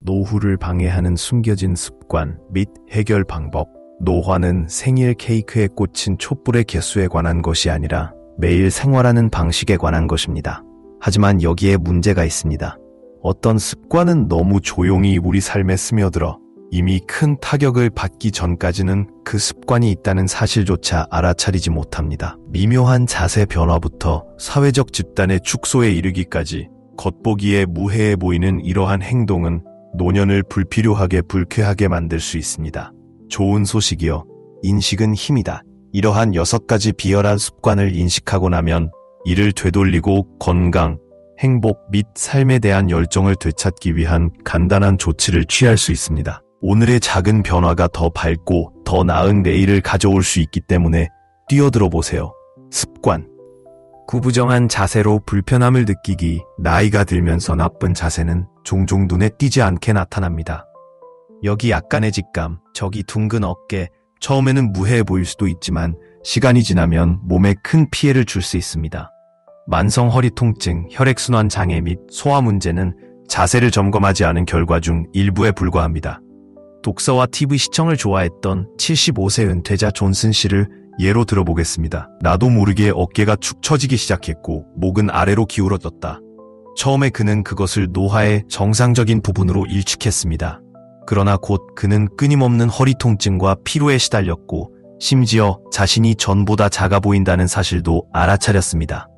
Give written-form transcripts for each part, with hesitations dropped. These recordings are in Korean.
노후를 방해하는 숨겨진 습관 및 해결 방법. 노화는 생일 케이크에 꽂힌 촛불의 개수에 관한 것이 아니라 매일 생활하는 방식에 관한 것입니다. 하지만 여기에 문제가 있습니다. 어떤 습관은 너무 조용히 우리 삶에 스며들어 이미 큰 타격을 받기 전까지는 그 습관이 있다는 사실조차 알아차리지 못합니다. 미묘한 자세 변화부터 사회적 집단의 축소에 이르기까지 겉보기에 무해해 보이는 이러한 행동은 노년을 불필요하게 불쾌하게 만들 수 있습니다. 좋은 소식이요. 인식은 힘이다. 이러한 6가지 비열한 습관을 인식하고 나면 이를 되돌리고 건강, 행복 및 삶에 대한 열정을 되찾기 위한 간단한 조치를 취할 수 있습니다. 오늘의 작은 변화가 더 밝고 더 나은 내일을 가져올 수 있기 때문에 뛰어들어 보세요. 습관. 구부정한 자세로 불편함을 느끼기. 나이가 들면서 나쁜 자세는 종종 눈에 띄지 않게 나타납니다. 여기 약간의 직감, 저기 둥근 어깨. 처음에는 무해해 보일 수도 있지만 시간이 지나면 몸에 큰 피해를 줄 수 있습니다. 만성 허리 통증, 혈액순환 장애 및 소화 문제는 자세를 점검하지 않은 결과 중 일부에 불과합니다. 독서와 TV 시청을 좋아했던 75세 은퇴자 존슨 씨를 예로 들어보겠습니다. 나도 모르게 어깨가 축 처지기 시작했고 목은 아래로 기울어졌다. 처음에 그는 그것을 노화의 정상적인 부분으로 일축했습니다. 그러나 곧 그는 끊임없는 허리 통증과 피로에 시달렸고 심지어 자신이 전보다 작아 보인다는 사실도 알아차렸습니다.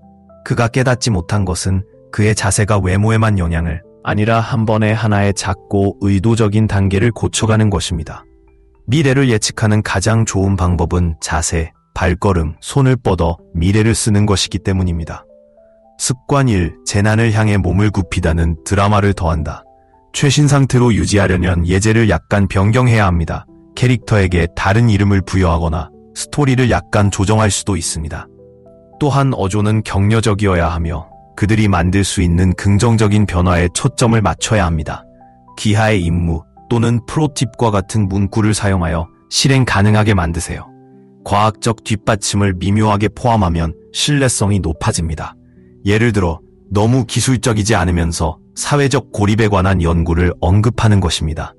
그가 깨닫지 못한 것은 그의 자세가 외모에만 영향을 아니라 한 번에 하나의 작고 의도적인 단계를 고쳐가는 것입니다. 미래를 예측하는 가장 좋은 방법은 자세, 발걸음, 손을 뻗어 미래를 쓰는 것이기 때문입니다. 습관 1. 재난을 향해 몸을 굽히다는 드라마를 더한다. 최신 상태로 유지하려면 예제를 약간 변경해야 합니다. 캐릭터에게 다른 이름을 부여하거나 스토리를 약간 조정할 수도 있습니다. 또한 어조는 격려적이어야 하며 그들이 만들 수 있는 긍정적인 변화에 초점을 맞춰야 합니다. 기하의 임무 또는 프로팁과 같은 문구를 사용하여 실행 가능하게 만드세요. 과학적 뒷받침을 미묘하게 포함하면 신뢰성이 높아집니다. 예를 들어 너무 기술적이지 않으면서 사회적 고립에 관한 연구를 언급하는 것입니다.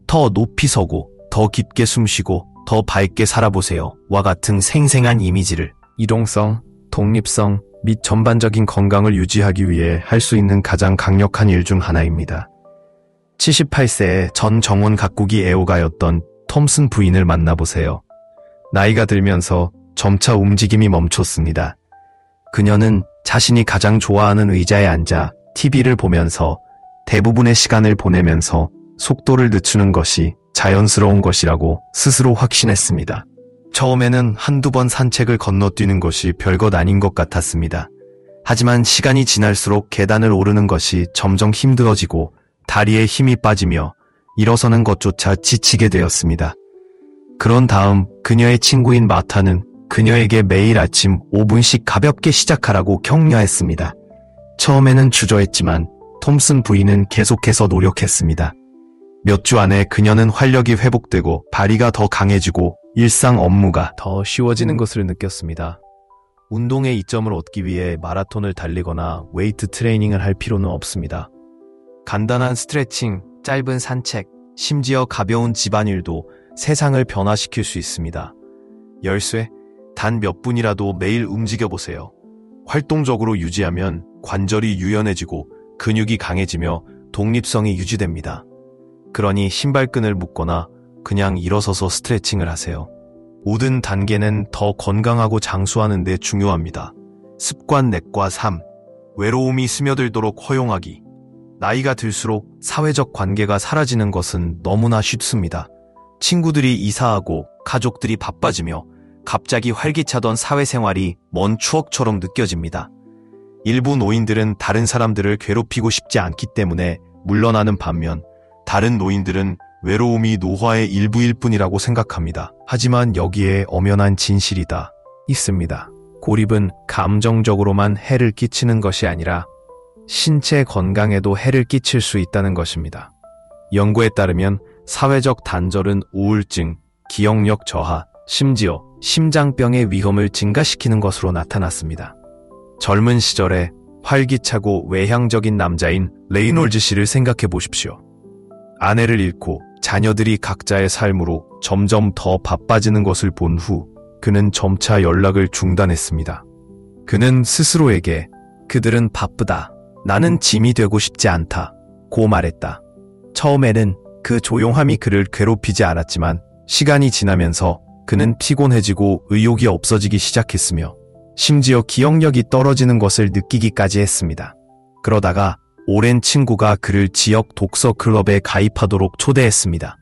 더 높이 서고 더 깊게 숨쉬고 더 밝게 살아보세요. 와 같은 생생한 이미지를 이동성, 독립성 및 전반적인 건강을 유지하기 위해 할 수 있는 가장 강력한 일 중 하나입니다. 78세의 전 정원 가꾸기 애호가였던 톰슨 부인을 만나보세요. 나이가 들면서 점차 움직임이 멈췄습니다. 그녀는 자신이 가장 좋아하는 의자에 앉아 TV를 보면서 대부분의 시간을 보내면서 속도를 늦추는 것이 자연스러운 것이라고 스스로 확신했습니다. 처음에는 한두 번 산책을 건너뛰는 것이 별것 아닌 것 같았습니다. 하지만 시간이 지날수록 계단을 오르는 것이 점점 힘들어지고 다리에 힘이 빠지며 일어서는 것조차 지치게 되었습니다. 그런 다음 그녀의 친구인 마타는 그녀에게 매일 아침 5분씩 가볍게 시작하라고 격려했습니다. 처음에는 주저했지만 톰슨 부인은 계속해서 노력했습니다. 몇 주 안에 그녀는 활력이 회복되고 발휘가 더 강해지고 일상 업무가 더 쉬워지는 것을 느꼈습니다. 운동의 이점을 얻기 위해 마라톤을 달리거나 웨이트 트레이닝을 할 필요는 없습니다. 간단한 스트레칭, 짧은 산책, 심지어 가벼운 집안일도 세상을 변화시킬 수 있습니다. 열쇠, 단 몇 분이라도 매일 움직여보세요. 활동적으로 유지하면 관절이 유연해지고 근육이 강해지며 독립성이 유지됩니다. 그러니 신발끈을 묶거나 그냥 일어서서 스트레칭을 하세요. 모든 단계는 더 건강하고 장수하는 데 중요합니다. 습관 내과 3. 외로움이 스며들도록 허용하기. 나이가 들수록 사회적 관계가 사라지는 것은 너무나 쉽습니다. 친구들이 이사하고 가족들이 바빠지며 갑자기 활기차던 사회생활이 먼 추억처럼 느껴집니다. 일부 노인들은 다른 사람들을 괴롭히고 싶지 않기 때문에 물러나는 반면 다른 노인들은 외로움이 노화의 일부일 뿐이라고 생각합니다. 하지만 여기에 엄연한 진실이다 있습니다. 고립은 감정적으로만 해를 끼치는 것이 아니라 신체 건강에도 해를 끼칠 수 있다는 것입니다. 연구에 따르면 사회적 단절은 우울증, 기억력 저하, 심지어 심장병의 위험을 증가시키는 것으로 나타났습니다. 젊은 시절에 활기차고 외향적인 남자인 레이놀즈 씨를 생각해 보십시오. 아내를 잃고 자녀들이 각자의 삶으로 점점 더 바빠지는 것을 본 후 그는 점차 연락을 중단했습니다. 그는 스스로에게 그들은 바쁘다. 나는 짐이 되고 싶지 않다. 고 말했다. 처음에는 그 조용함이 그를 괴롭히지 않았지만 시간이 지나면서 그는 피곤해지고 의욕이 없어지기 시작했으며 심지어 기억력이 떨어지는 것을 느끼기까지 했습니다. 그러다가 오랜 친구가 그를 지역 독서 클럽에 가입하도록 초대했습니다.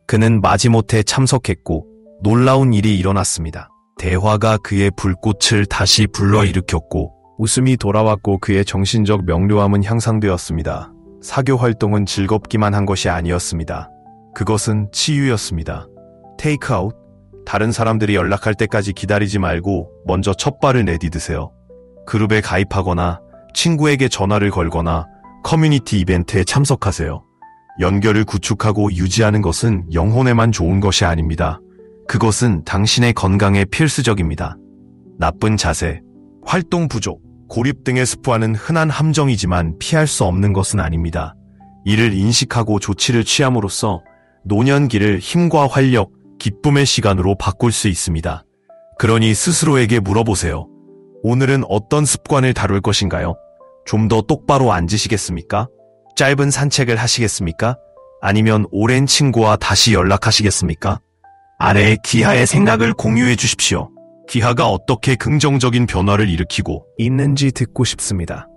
그는 마지못해 참석했고 놀라운 일이 일어났습니다. 대화가 그의 불꽃을 다시 불러일으켰고 웃음이 돌아왔고 그의 정신적 명료함은 향상되었습니다. 사교 활동은 즐겁기만 한 것이 아니었습니다. 그것은 치유였습니다. 테이크아웃, 다른 사람들이 연락할 때까지 기다리지 말고 먼저 첫 발을 내디드세요. 그룹에 가입하거나 친구에게 전화를 걸거나 커뮤니티 이벤트에 참석하세요. 연결을 구축하고 유지하는 것은 영혼에만 좋은 것이 아닙니다. 그것은 당신의 건강에 필수적입니다. 나쁜 자세, 활동 부족, 고립 등의 습관은 흔한 함정이지만 피할 수 없는 것은 아닙니다. 이를 인식하고 조치를 취함으로써 노년기를 힘과 활력, 기쁨의 시간으로 바꿀 수 있습니다. 그러니 스스로에게 물어보세요. 오늘은 어떤 습관을 다룰 것인가요? 좀 더 똑바로 앉으시겠습니까? 짧은 산책을 하시겠습니까? 아니면 오랜 친구와 다시 연락하시겠습니까? 아래의 기하의 생각을 공유해 주십시오. 기하가 어떻게 긍정적인 변화를 일으키고 있는지 듣고 싶습니다.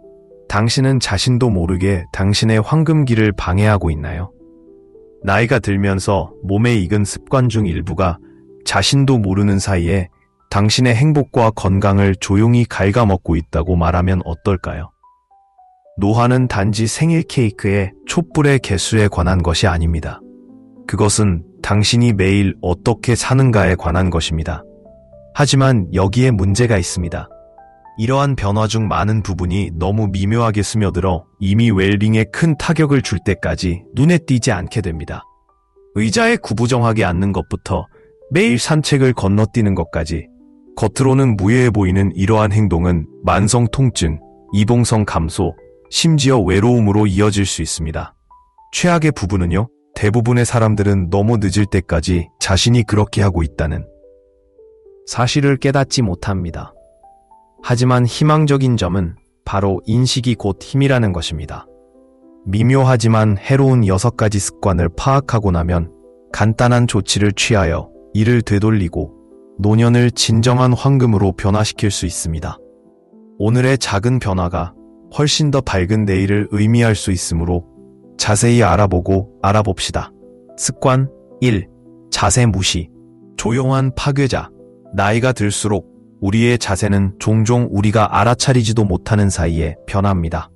당신은 자신도 모르게 당신의 황금기를 방해하고 있나요? 나이가 들면서 몸에 익은 습관 중 일부가 자신도 모르는 사이에 당신의 행복과 건강을 조용히 갉아먹고 있다고 말하면 어떨까요? 노화는 단지 생일 케이크의 촛불의 개수에 관한 것이 아닙니다. 그것은 당신이 매일 어떻게 사는가에 관한 것입니다. 하지만 여기에 문제가 있습니다. 이러한 변화 중 많은 부분이 너무 미묘하게 스며들어 이미 웰빙에 큰 타격을 줄 때까지 눈에 띄지 않게 됩니다. 의자에 구부정하게 앉는 것부터 매일 산책을 건너뛰는 것까지 겉으로는 무해해 보이는 이러한 행동은 만성 통증, 이동성 감소, 심지어 외로움으로 이어질 수 있습니다. 최악의 부분은요, 대부분의 사람들은 너무 늦을 때까지 자신이 그렇게 하고 있다는 사실을 깨닫지 못합니다. 하지만 희망적인 점은 바로 인식이 곧 힘이라는 것입니다. 미묘하지만 해로운 6가지 습관을 파악하고 나면 간단한 조치를 취하여 이를 되돌리고 노년을 진정한 황금으로 변화시킬 수 있습니다. 오늘의 작은 변화가 훨씬 더 밝은 내일을 의미할 수 있으므로 자세히 알아봅시다. 습관 1. 자세 무시. 조용한 파괴자. 나이가 들수록 우리의 자세는 종종 우리가 알아차리지도 못하는 사이에 변합니다.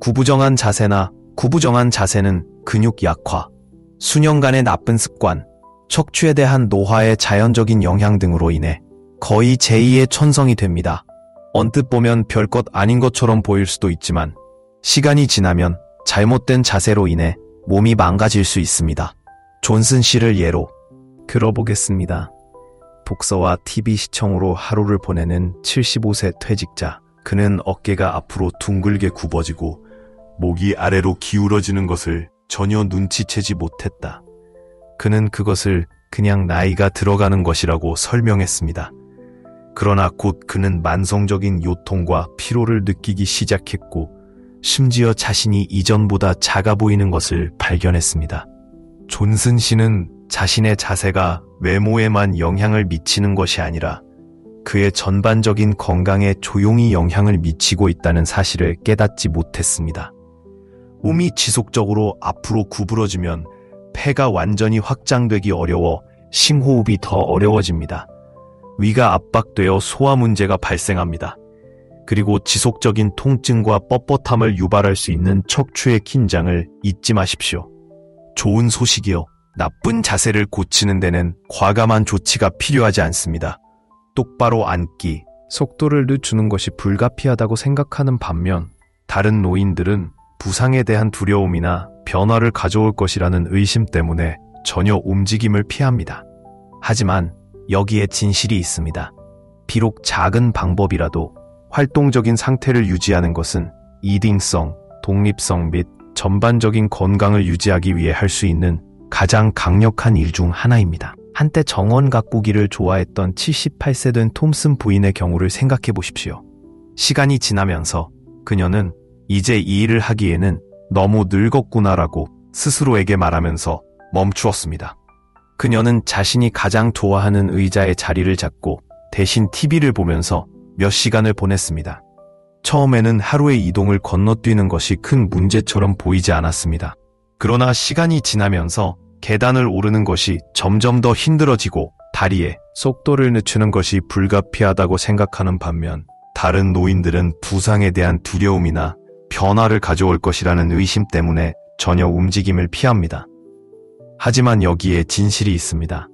구부정한 자세는 근육 약화, 수년간의 나쁜 습관, 척추에 대한 노화의 자연적인 영향 등으로 인해 거의 제2의 천성이 됩니다. 언뜻 보면 별것 아닌 것처럼 보일 수도 있지만 시간이 지나면 잘못된 자세로 인해 몸이 망가질 수 있습니다. 존슨 씨를 예로 들어보겠습니다. 독서와 TV 시청으로 하루를 보내는 75세 퇴직자. 그는 어깨가 앞으로 둥글게 굽어지고 목이 아래로 기울어지는 것을 전혀 눈치채지 못했다. 그는 그것을 그냥 나이가 들어가는 것이라고 설명했습니다. 그러나 곧 그는 만성적인 요통과 피로를 느끼기 시작했고 심지어 자신이 이전보다 작아 보이는 것을 발견했습니다. 존슨 씨는 자신의 자세가 외모에만 영향을 미치는 것이 아니라 그의 전반적인 건강에 조용히 영향을 미치고 있다는 사실을 깨닫지 못했습니다. 몸이 지속적으로 앞으로 구부러지면 폐가 완전히 확장되기 어려워 심호흡이 더 어려워집니다. 위가 압박되어 소화 문제가 발생합니다. 그리고 지속적인 통증과 뻣뻣함을 유발할 수 있는 척추의 긴장을 잊지 마십시오. 좋은 소식이요. 나쁜 자세를 고치는 데는 과감한 조치가 필요하지 않습니다. 똑바로 앉기, 속도를 늦추는 것이 불가피하다고 생각하는 반면 다른 노인들은 부상에 대한 두려움이나 변화를 가져올 것이라는 의심 때문에 전혀 움직임을 피합니다. 하지만 여기에 진실이 있습니다. 비록 작은 방법이라도 활동적인 상태를 유지하는 것은 이딩성, 독립성 및 전반적인 건강을 유지하기 위해 할 수 있는 가장 강력한 일 중 하나입니다. 한때 정원 가꾸기를 좋아했던 78세 된 톰슨 부인의 경우를 생각해 보십시오. 시간이 지나면서 그녀는 이제 이 일을 하기에는 너무 늙었구나라고 스스로에게 말하면서 멈추었습니다. 그녀는 자신이 가장 좋아하는 의자에 자리를 잡고 대신 TV를 보면서 몇 시간을 보냈습니다. 처음에는 하루의 이동을 건너뛰는 것이 큰 문제처럼 보이지 않았습니다. 그러나 시간이 지나면서 계단을 오르는 것이 점점 더 힘들어지고 다리에 속도를 늦추는 것이 불가피하다고 생각하는 반면 다른 노인들은 부상에 대한 두려움이나 변화를 가져올 것이라는 의심 때문에 전혀 움직임을 피합니다. 하지만 여기에 진실이 있습니다.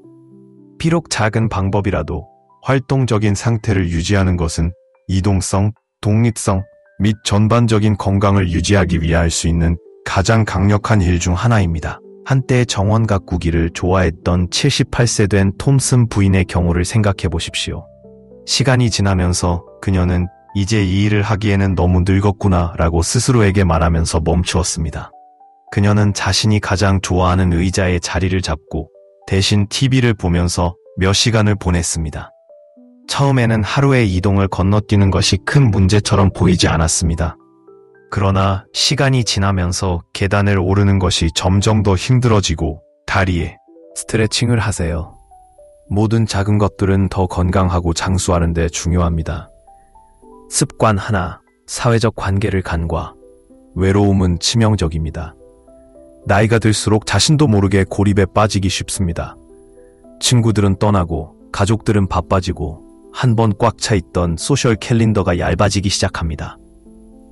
비록 작은 방법이라도 활동적인 상태를 유지하는 것은 이동성, 독립성 및 전반적인 건강을 유지하기 위해 할 수 있는 가장 강력한 일 중 하나입니다. 한때 정원 가꾸기를 좋아했던 78세 된 톰슨 부인의 경우를 생각해 보십시오. 시간이 지나면서 그녀는 이제 이 일을 하기에는 너무 늙었구나 라고 스스로에게 말하면서 멈추었습니다. 그녀는 자신이 가장 좋아하는 의자에 자리를 잡고 대신 TV를 보면서 몇 시간을 보냈습니다. 처음에는 하루의 이동을 건너뛰는 것이 큰 문제처럼 보이지 않았습니다. 그러나 시간이 지나면서 계단을 오르는 것이 점점 더 힘들어지고 다리에 스트레칭을 하세요. 모든 작은 것들은 더 건강하고 장수하는 데 중요합니다. 습관 하나, 사회적 관계를 간과. 외로움은 치명적입니다. 나이가 들수록 자신도 모르게 고립에 빠지기 쉽습니다. 친구들은 떠나고 가족들은 바빠지고 한 번 꽉 차 있던 소셜 캘린더가 얇아지기 시작합니다.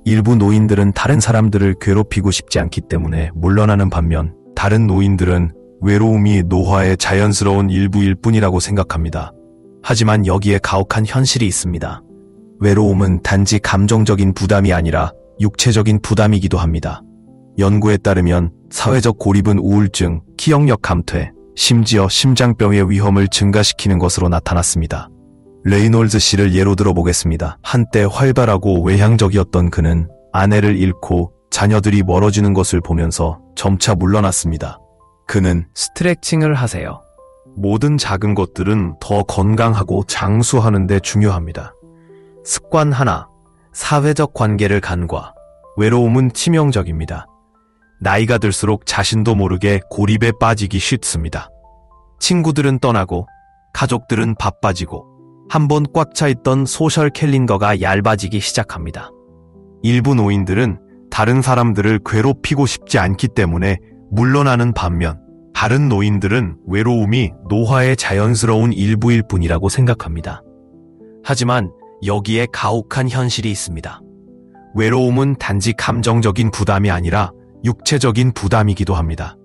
일부 노인들은 다른 사람들을 괴롭히고 싶지 않기 때문에 물러나는 반면 다른 노인들은 외로움이 노화의 자연스러운 일부일 뿐이라고 생각합니다. 하지만 여기에 가혹한 현실이 있습니다. 외로움은 단지 감정적인 부담이 아니라 육체적인 부담이기도 합니다. 연구에 따르면 사회적 고립은 우울증, 기억력 감퇴, 심지어 심장병의 위험을 증가시키는 것으로 나타났습니다. 레이놀즈 씨를 예로 들어보겠습니다. 한때 활발하고 외향적이었던 그는 아내를 잃고 자녀들이 멀어지는 것을 보면서 점차 물러났습니다. 그는 스트레칭을 하세요. 모든 작은 것들은 더 건강하고 장수하는 데 중요합니다. 습관 하나, 사회적 관계를 간과. 외로움은 치명적입니다. 나이가 들수록 자신도 모르게 고립에 빠지기 쉽습니다. 친구들은 떠나고 가족들은 바빠지고 한 번 꽉 차 있던 소셜 캘린더가 얇아지기 시작합니다. 일부 노인들은 다른 사람들을 괴롭히고 싶지 않기 때문에 물러나는 반면 다른 노인들은 외로움이 노화의 자연스러운 일부일 뿐이라고 생각합니다. 하지만 여기에 가혹한 현실이 있습니다. 외로움은 단지 감정적인 부담이 아니라 육체적인 부담이기도 합니다.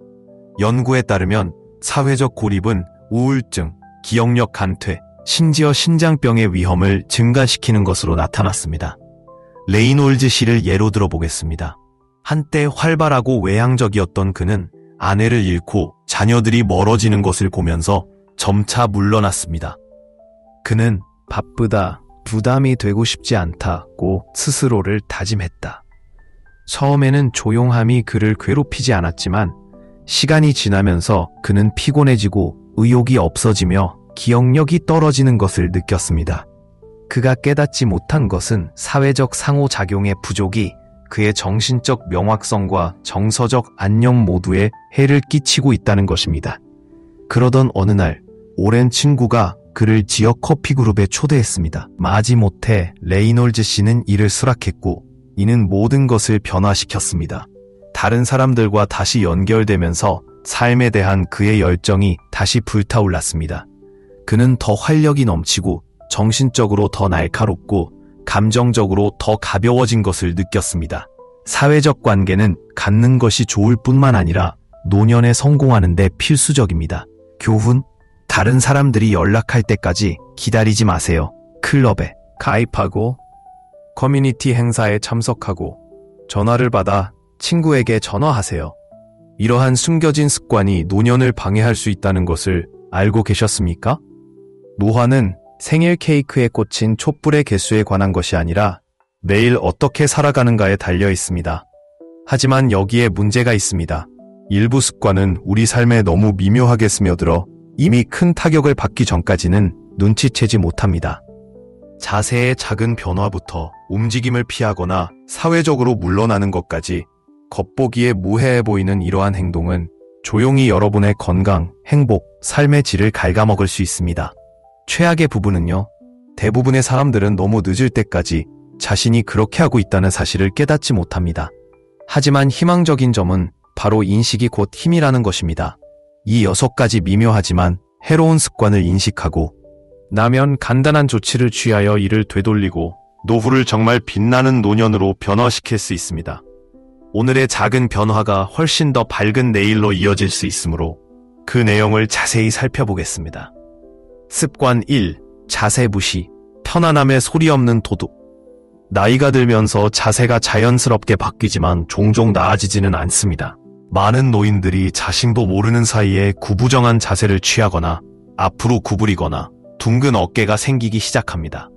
연구에 따르면 사회적 고립은 우울증, 기억력 감퇴, 심지어 심장병의 위험을 증가시키는 것으로 나타났습니다. 레이놀즈 씨를 예로 들어보겠습니다. 한때 활발하고 외향적이었던 그는 아내를 잃고 자녀들이 멀어지는 것을 보면서 점차 물러났습니다. 그는 바쁘다, 부담이 되고 싶지 않다고 스스로를 다짐했다. 처음에는 조용함이 그를 괴롭히지 않았지만 시간이 지나면서 그는 피곤해지고 의욕이 없어지며 기억력이 떨어지는 것을 느꼈습니다. 그가 깨닫지 못한 것은 사회적 상호작용의 부족이 그의 정신적 명확성과 정서적 안녕 모두에 해를 끼치고 있다는 것입니다. 그러던 어느 날 오랜 친구가 그를 지역 커피그룹에 초대했습니다. 마지못해 레이놀즈 씨는 이를 수락했고 이는 모든 것을 변화시켰습니다. 다른 사람들과 다시 연결되면서 삶에 대한 그의 열정이 다시 불타올랐습니다. 그는 더 활력이 넘치고 정신적으로 더 날카롭고 감정적으로 더 가벼워진 것을 느꼈습니다. 사회적 관계는 갖는 것이 좋을 뿐만 아니라 노년에 성공하는 데 필수적입니다. 교훈, 다른 사람들이 연락할 때까지 기다리지 마세요. 클럽에 가입하고 커뮤니티 행사에 참석하고 전화를 받아 친구에게 전화하세요. 이러한 숨겨진 습관이 노년을 방해할 수 있다는 것을 알고 계셨습니까? 노화는 생일 케이크에 꽂힌 촛불의 개수에 관한 것이 아니라 매일 어떻게 살아가는가에 달려 있습니다. 하지만 여기에 문제가 있습니다. 일부 습관은 우리 삶에 너무 미묘하게 스며들어 이미 큰 타격을 받기 전까지는 눈치채지 못합니다. 자세의 작은 변화부터 움직임을 피하거나 사회적으로 물러나는 것까지 겉보기에 무해해 보이는 이러한 행동은 조용히 여러분의 건강, 행복, 삶의 질을 갉아먹을 수 있습니다. 최악의 부분은요, 대부분의 사람들은 너무 늦을 때까지 자신이 그렇게 하고 있다는 사실을 깨닫지 못합니다. 하지만 희망적인 점은 바로 인식이 곧 힘이라는 것입니다. 이 6가지 미묘하지만 해로운 습관을 인식하고 나면 간단한 조치를 취하여 이를 되돌리고 노후를 정말 빛나는 노년으로 변화시킬 수 있습니다. 오늘의 작은 변화가 훨씬 더 밝은 내일로 이어질 수 있으므로 그 내용을 자세히 살펴보겠습니다. 습관 1. 자세 무시. 편안함에 소리 없는 도둑. 나이가 들면서 자세가 자연스럽게 바뀌지만 종종 나아지지는 않습니다. 많은 노인들이 자신도 모르는 사이에 구부정한 자세를 취하거나 앞으로 구부리거나 둥근 어깨가 생기기 시작합니다.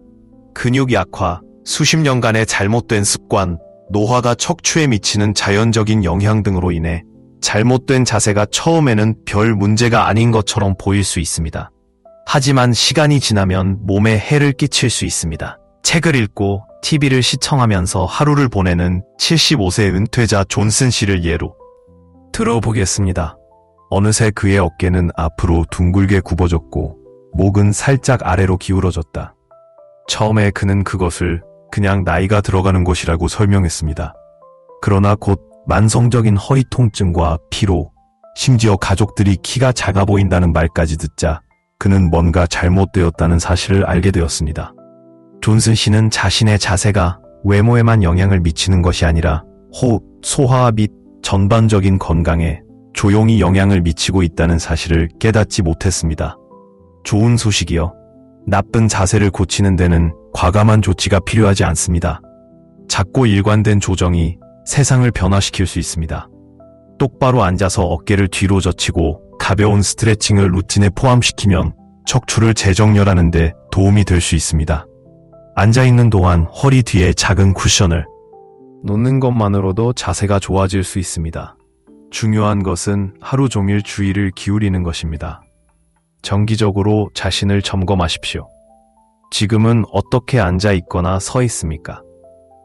근육 약화, 수십 년간의 잘못된 습관, 노화가 척추에 미치는 자연적인 영향 등으로 인해 잘못된 자세가 처음에는 별 문제가 아닌 것처럼 보일 수 있습니다. 하지만 시간이 지나면 몸에 해를 끼칠 수 있습니다. 책을 읽고 TV를 시청하면서 하루를 보내는 75세 은퇴자 존슨 씨를 예로 들어보겠습니다. 어느새 그의 어깨는 앞으로 둥글게 굽어졌고 목은 살짝 아래로 기울어졌다. 처음에 그는 그것을 그냥 나이가 들어가는 것이라고 설명했습니다. 그러나 곧 만성적인 허리 통증과 피로, 심지어 가족들이 키가 작아 보인다는 말까지 듣자 그는 뭔가 잘못되었다는 사실을 알게 되었습니다. 존슨 씨는 자신의 자세가 외모에만 영향을 미치는 것이 아니라 호흡, 소화 및 전반적인 건강에 조용히 영향을 미치고 있다는 사실을 깨닫지 못했습니다. 좋은 소식이요. 나쁜 자세를 고치는 데는 과감한 조치가 필요하지 않습니다. 작고 일관된 조정이 세상을 변화시킬 수 있습니다. 똑바로 앉아서 어깨를 뒤로 젖히고 가벼운 스트레칭을 루틴에 포함시키면 척추를 재정렬하는 데 도움이 될 수 있습니다. 앉아있는 동안 허리 뒤에 작은 쿠션을 놓는 것만으로도 자세가 좋아질 수 있습니다. 중요한 것은 하루 종일 주의를 기울이는 것입니다. 정기적으로 자신을 점검하십시오. 지금은 어떻게 앉아 있거나 서 있습니까?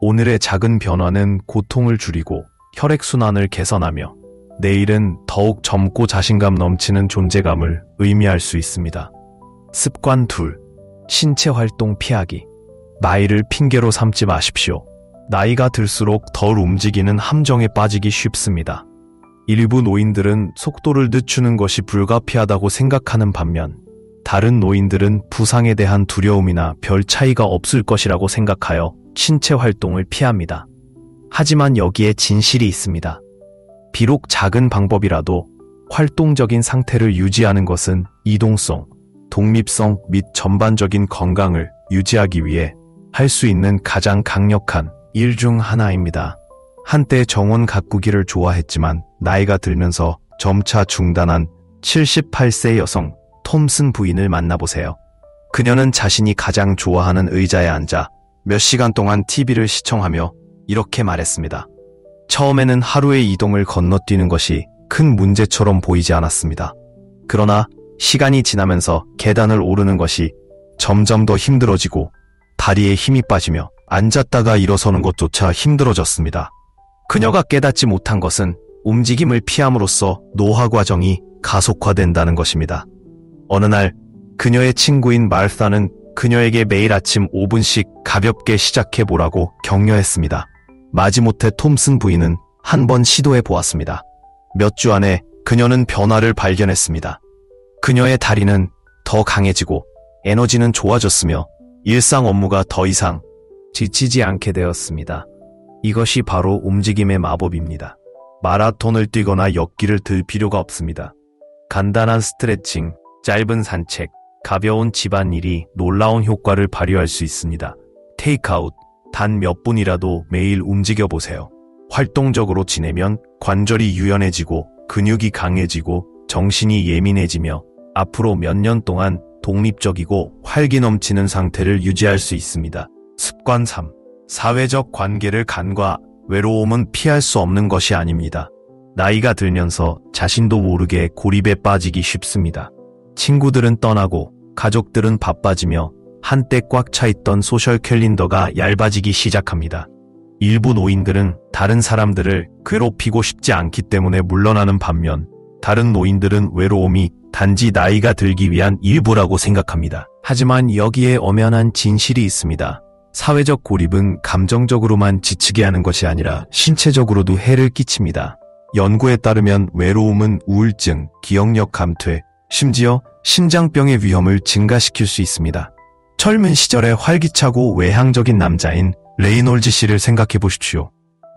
오늘의 작은 변화는 고통을 줄이고 혈액순환을 개선하며 내일은 더욱 젊고 자신감 넘치는 존재감을 의미할 수 있습니다. 습관 2. 신체 활동 피하기. 나이를 핑계로 삼지 마십시오. 나이가 들수록 덜 움직이는 함정에 빠지기 쉽습니다. 일부 노인들은 속도를 늦추는 것이 불가피하다고 생각하는 반면 다른 노인들은 부상에 대한 두려움이나 별 차이가 없을 것이라고 생각하여 신체 활동을 피합니다. 하지만 여기에 진실이 있습니다. 비록 작은 방법이라도 활동적인 상태를 유지하는 것은 이동성, 독립성 및 전반적인 건강을 유지하기 위해 할 수 있는 가장 강력한 일 중 하나입니다. 한때 정원 가꾸기를 좋아했지만 나이가 들면서 점차 중단한 78세 여성 톰슨 부인을 만나보세요. 그녀는 자신이 가장 좋아하는 의자에 앉아 몇 시간 동안 TV를 시청하며 이렇게 말했습니다. 처음에는 하루의 이동을 건너뛰는 것이 큰 문제처럼 보이지 않았습니다. 그러나 시간이 지나면서 계단을 오르는 것이 점점 더 힘들어지고 다리에 힘이 빠지며 앉았다가 일어서는 것조차 힘들어졌습니다. 그녀가 깨닫지 못한 것은 움직임을 피함으로써 노화 과정이 가속화된다는 것입니다. 어느 날 그녀의 친구인 마르사는 그녀에게 매일 아침 5분씩 가볍게 시작해보라고 격려했습니다. 마지못해 톰슨 부인은 한번 시도해 보았습니다. 몇 주 안에 그녀는 변화를 발견했습니다. 그녀의 다리는 더 강해지고 에너지는 좋아졌으며 일상 업무가 더 이상 지치지 않게 되었습니다. 이것이 바로 움직임의 마법입니다. 마라톤을 뛰거나 역기를 들 필요가 없습니다. 간단한 스트레칭, 짧은 산책, 가벼운 집안일이 놀라운 효과를 발휘할 수 있습니다. 테이크아웃, 단 몇 분이라도 매일 움직여보세요. 활동적으로 지내면 관절이 유연해지고 근육이 강해지고 정신이 예민해지며 앞으로 몇 년 동안 독립적이고 활기 넘치는 상태를 유지할 수 있습니다. 습관 3. 사회적 관계를 간과 외로움은 피할 수 없는 것이 아닙니다. 나이가 들면서 자신도 모르게 고립에 빠지기 쉽습니다. 친구들은 떠나고 가족들은 바빠지며 한때 꽉 차 있던 소셜 캘린더가 얇아지기 시작합니다. 일부 노인들은 다른 사람들을 괴롭히고 싶지 않기 때문에 물러나는 반면 다른 노인들은 외로움이 단지 나이가 들기 위한 일부라고 생각합니다. 하지만 여기에 엄연한 진실이 있습니다. 사회적 고립은 감정적으로만 지치게 하는 것이 아니라 신체적으로도 해를 끼칩니다. 연구에 따르면 외로움은 우울증, 기억력 감퇴, 심지어 심장병의 위험을 증가시킬 수 있습니다. 젊은 시절에 활기차고 외향적인 남자인 레이놀즈 씨를 생각해 보십시오.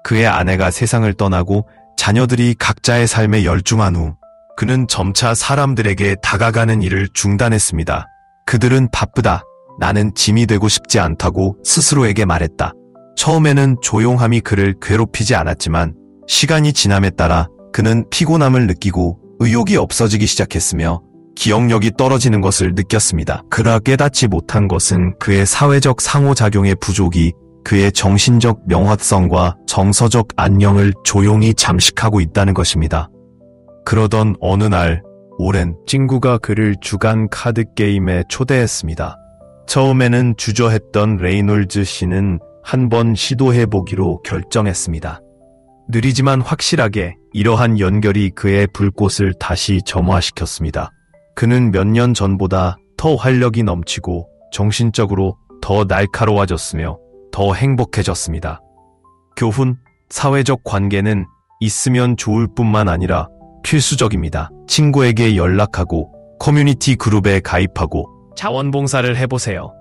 그의 아내가 세상을 떠나고 자녀들이 각자의 삶에 열중한 후 그는 점차 사람들에게 다가가는 일을 중단했습니다. 그들은 바쁘다. 나는 짐이 되고 싶지 않다고 스스로에게 말했다. 처음에는 조용함이 그를 괴롭히지 않았지만 시간이 지남에 따라 그는 피곤함을 느끼고 의욕이 없어지기 시작했으며 기억력이 떨어지는 것을 느꼈습니다. 그러나 깨닫지 못한 것은 그의 사회적 상호작용의 부족이 그의 정신적 명확성과 정서적 안녕을 조용히 잠식하고 있다는 것입니다. 그러던 어느 날 오랜 친구가 그를 주간 카드 게임에 초대했습니다. 처음에는 주저했던 레이놀즈 씨는 한번 시도해보기로 결정했습니다. 느리지만 확실하게 이러한 연결이 그의 불꽃을 다시 점화시켰습니다. 그는 몇 년 전보다 더 활력이 넘치고 정신적으로 더 날카로워졌으며 더 행복해졌습니다. 교훈, 사회적 관계는 있으면 좋을 뿐만 아니라 필수적입니다. 친구에게 연락하고 커뮤니티 그룹에 가입하고 자원봉사를 해보세요.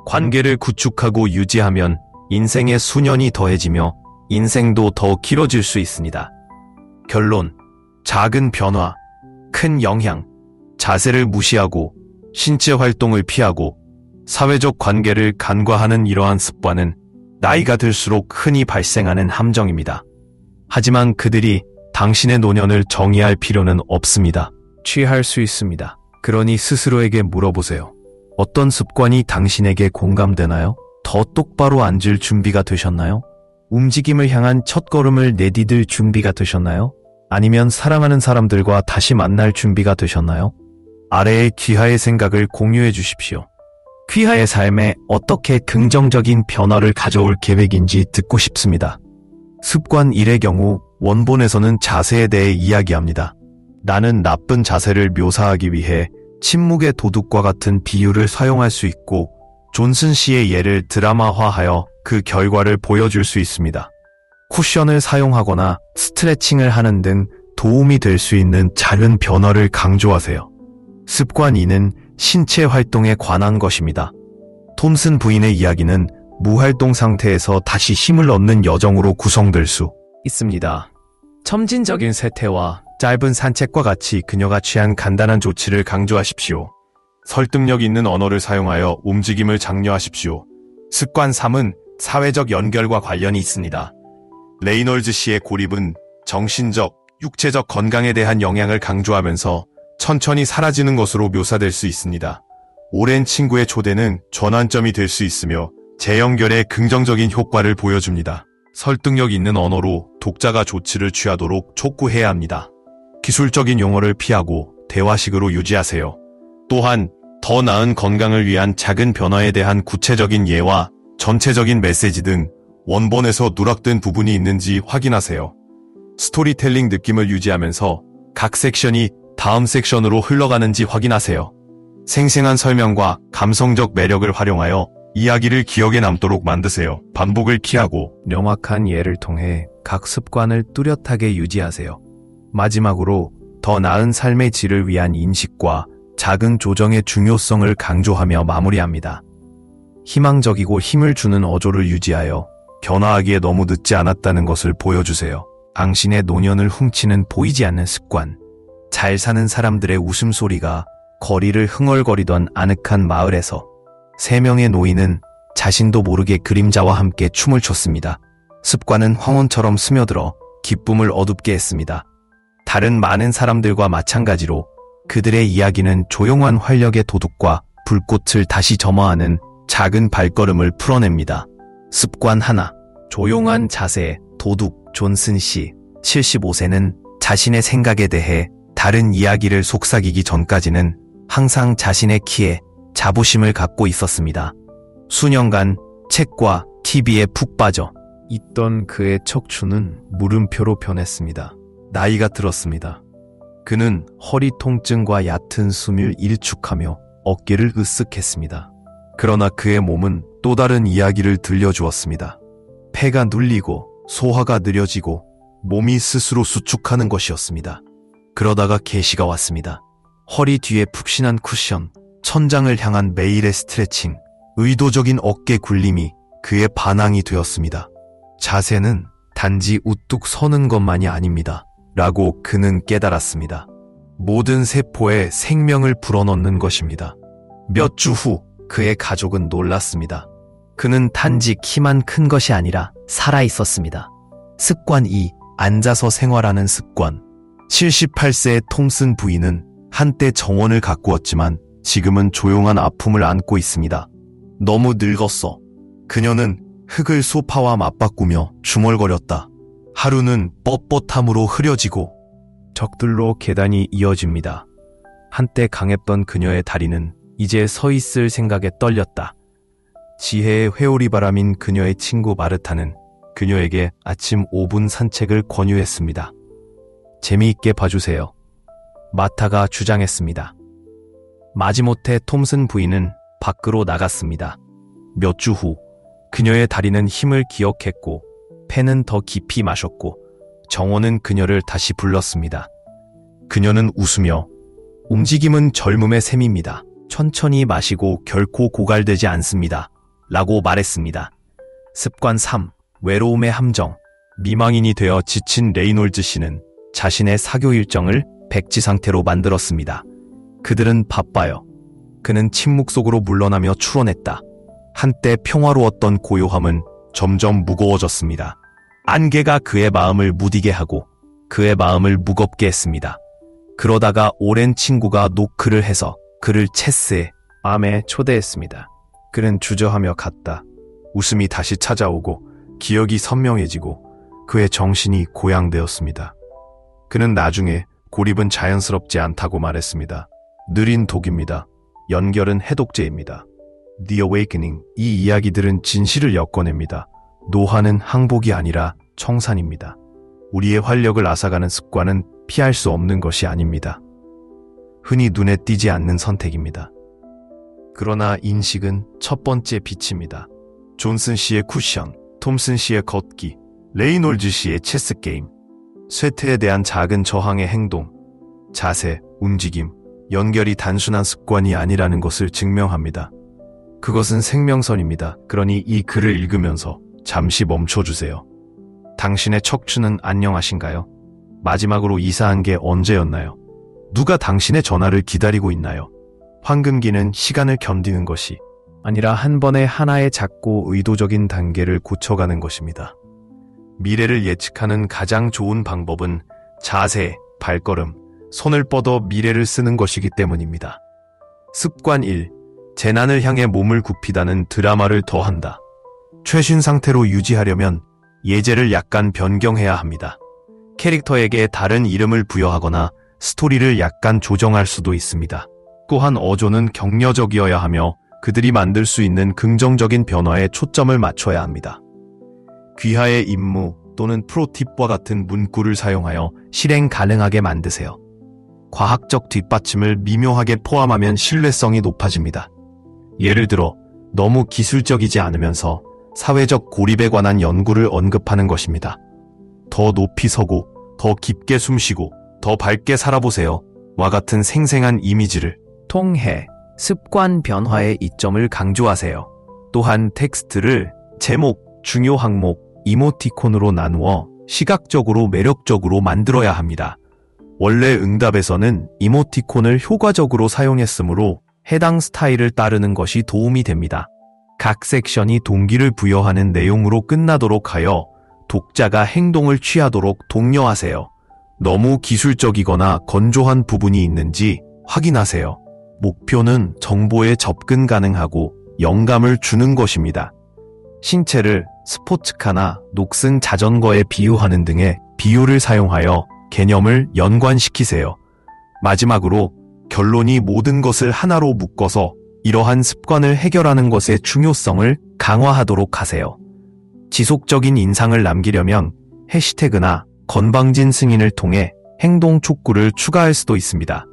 관계를 구축하고 유지하면 인생의 수년이 더해지며 인생도 더 길어질 수 있습니다. 결론, 작은 변화, 큰 영향, 자세를 무시하고 신체 활동을 피하고 사회적 관계를 간과하는 이러한 습관은 나이가 들수록 흔히 발생하는 함정입니다. 하지만 그들이 당신의 노년을 정의할 필요는 없습니다. 취할 수 있습니다. 그러니 스스로에게 물어보세요. 어떤 습관이 당신에게 공감되나요? 더 똑바로 앉을 준비가 되셨나요? 움직임을 향한 첫걸음을 내디딜 준비가 되셨나요? 아니면 사랑하는 사람들과 다시 만날 준비가 되셨나요? 아래의 귀하의 생각을 공유해 주십시오. 귀하의 삶에 어떻게 긍정적인 변화를 가져올 계획인지 듣고 싶습니다. 습관 1의 경우 원본에서는 자세에 대해 이야기합니다. 나는 나쁜 자세를 묘사하기 위해 침묵의 도둑과 같은 비유를 사용할 수 있고 존슨 씨의 예를 드라마화하여 그 결과를 보여줄 수 있습니다. 쿠션을 사용하거나 스트레칭을 하는 등 도움이 될 수 있는 작은 변화를 강조하세요. 습관 2는 신체 활동에 관한 것입니다. 톰슨 부인의 이야기는 무활동 상태에서 다시 힘을 얻는 여정으로 구성될 수 있습니다. 첨진적인 세태와 짧은 산책과 같이 그녀가 취한 간단한 조치를 강조하십시오. 설득력 있는 언어를 사용하여 움직임을 장려하십시오. 습관 3은 사회적 연결과 관련이 있습니다. 레이놀즈 씨의 고립은 정신적, 육체적 건강에 대한 영향을 강조하면서 천천히 사라지는 것으로 묘사될 수 있습니다. 오랜 친구의 초대는 전환점이 될 수 있으며 재연결의 긍정적인 효과를 보여줍니다. 설득력 있는 언어로 독자가 조치를 취하도록 촉구해야 합니다. 기술적인 용어를 피하고 대화식으로 유지하세요. 또한 더 나은 건강을 위한 작은 변화에 대한 구체적인 예와 전체적인 메시지 등 원본에서 누락된 부분이 있는지 확인하세요. 스토리텔링 느낌을 유지하면서 각 섹션이 다음 섹션으로 흘러가는지 확인하세요. 생생한 설명과 감성적 매력을 활용하여 이야기를 기억에 남도록 만드세요. 반복을 피하고 명확한 예를 통해 각 습관을 뚜렷하게 유지하세요. 마지막으로 더 나은 삶의 질을 위한 인식과 작은 조정의 중요성을 강조하며 마무리합니다. 희망적이고 힘을 주는 어조를 유지하여 변화하기에 너무 늦지 않았다는 것을 보여주세요. 당신의 노년을 훔치는 보이지 않는 습관. 잘 사는 사람들의 웃음소리가 거리를 흥얼거리던 아늑한 마을에서 3명의 노인은 자신도 모르게 그림자와 함께 춤을 췄습니다. 습관은 황혼처럼 스며들어 기쁨을 어둡게 했습니다. 다른 많은 사람들과 마찬가지로 그들의 이야기는 조용한 활력의 도둑과 불꽃을 다시 점화하는 작은 발걸음을 풀어냅니다. 습관 하나, 조용한 자세, 도둑 존슨 씨, 75세는 자신의 생각에 대해 다른 이야기를 속삭이기 전까지는 항상 자신의 키에 자부심을 갖고 있었습니다. 수년간 책과 TV에 푹 빠져 있던 그의 척추는 물음표로 변했습니다. 나이가 들었습니다. 그는 허리 통증과 얕은 숨을 일축하며 어깨를 으쓱했습니다. 그러나 그의 몸은 또 다른 이야기를 들려주었습니다. 폐가 눌리고 소화가 느려지고 몸이 스스로 수축하는 것이었습니다. 그러다가 계시가 왔습니다. 허리 뒤에 푹신한 쿠션, 천장을 향한 매일의 스트레칭, 의도적인 어깨 굴림이 그의 반항이 되었습니다. 자세는 단지 우뚝 서는 것만이 아닙니다. 라고 그는 깨달았습니다. 모든 세포에 생명을 불어넣는 것입니다. 몇 주 후 그의 가족은 놀랐습니다. 그는 단지 키만 큰 것이 아니라 살아 있었습니다. 습관 2. 앉아서 생활하는 습관. 78세의 톰슨 부인은 한때 정원을 가꾸었지만 지금은 조용한 아픔을 안고 있습니다. 너무 늙었어. 그녀는 흙을 소파와 맞바꾸며 중얼거렸다. 하루는 뻣뻣함으로 흐려지고 적들로 계단이 이어집니다. 한때 강했던 그녀의 다리는 이제 서 있을 생각에 떨렸다. 지혜의 회오리바람인 그녀의 친구 마르타는 그녀에게 아침 5분 산책을 권유했습니다. 재미있게 봐주세요. 마타가 주장했습니다. 마지못해 톰슨 부인은 밖으로 나갔습니다. 몇 주 후 그녀의 다리는 힘을 기억했고 폐는 더 깊이 마셨고 정원은 그녀를 다시 불렀습니다. 그녀는 웃으며 움직임은 젊음의 셈입니다. 천천히 마시고 결코 고갈되지 않습니다. 라고 말했습니다. 습관 3. 외로움의 함정. 미망인이 되어 지친 레이놀즈 씨는 자신의 사교 일정을 백지 상태로 만들었습니다. 그들은 바빠요. 그는 침묵 속으로 물러나며 추론했다. 한때 평화로웠던 고요함은 점점 무거워졌습니다. 안개가 그의 마음을 무디게 하고 그의 마음을 무겁게 했습니다. 그러다가 오랜 친구가 노크를 해서 그를 체스에 암에 초대했습니다. 그는 주저하며 갔다. 웃음이 다시 찾아오고 기억이 선명해지고 그의 정신이 고양되었습니다. 그는 나중에 고립은 자연스럽지 않다고 말했습니다. 느린 독입니다. 연결은 해독제입니다. The Awakening. 이 이야기들은 진실을 엮어냅니다. 노화는 항복이 아니라 청산입니다. 우리의 활력을 앗아가는 습관은 피할 수 없는 것이 아닙니다. 흔히 눈에 띄지 않는 선택입니다. 그러나 인식은 첫 번째 빛입니다. 존슨 씨의 쿠션, 톰슨 씨의 걷기, 레이놀즈 씨의 체스 게임, 쇠퇴에 대한 작은 저항의 행동, 자세, 움직임, 연결이 단순한 습관이 아니라는 것을 증명합니다. 그것은 생명선입니다. 그러니 이 글을 읽으면서 잠시 멈춰주세요. 당신의 척추는 안녕하신가요? 마지막으로 이사한 게 언제였나요? 누가 당신의 전화를 기다리고 있나요? 황금기는 시간을 견디는 것이 아니라 한 번에 하나의 작고 의도적인 단계를 고쳐가는 것입니다. 미래를 예측하는 가장 좋은 방법은 자세, 발걸음, 손을 뻗어 미래를 쓰는 것이기 때문입니다. 습관 1. 재난을 향해 몸을 굽히다는 드라마를 더한다. 최신 상태로 유지하려면 예제를 약간 변경해야 합니다. 캐릭터에게 다른 이름을 부여하거나 스토리를 약간 조정할 수도 있습니다. 또한 어조는 격려적이어야 하며 그들이 만들 수 있는 긍정적인 변화에 초점을 맞춰야 합니다. 귀하의 임무 또는 프로팁과 같은 문구를 사용하여 실행 가능하게 만드세요. 과학적 뒷받침을 미묘하게 포함하면 신뢰성이 높아집니다. 예를 들어 너무 기술적이지 않으면서 사회적 고립에 관한 연구를 언급하는 것입니다. 더 높이 서고 더 깊게 숨쉬고 더 밝게 살아보세요. 와 같은 생생한 이미지를 통해 습관 변화의 이점을 강조하세요. 또한 텍스트를 제목, 중요 항목, 이모티콘으로 나누어 시각적으로 매력적으로 만들어야 합니다. 원래 응답에서는 이모티콘을 효과적으로 사용했으므로 해당 스타일을 따르는 것이 도움이 됩니다. 각 섹션이 동기를 부여하는 내용으로 끝나도록 하여 독자가 행동을 취하도록 독려하세요. 너무 기술적이거나 건조한 부분이 있는지 확인하세요. 목표는 정보에 접근 가능하고 영감을 주는 것입니다. 신체를 스포츠카나 녹슨 자전거에 비유하는 등의 비유를 사용하여 개념을 연관시키세요. 마지막으로 결론이 모든 것을 하나로 묶어서 이러한 습관을 해결하는 것의 중요성을 강화하도록 하세요. 지속적인 인상을 남기려면 해시태그나 건방진 승인을 통해 행동 촉구를 추가할 수도 있습니다.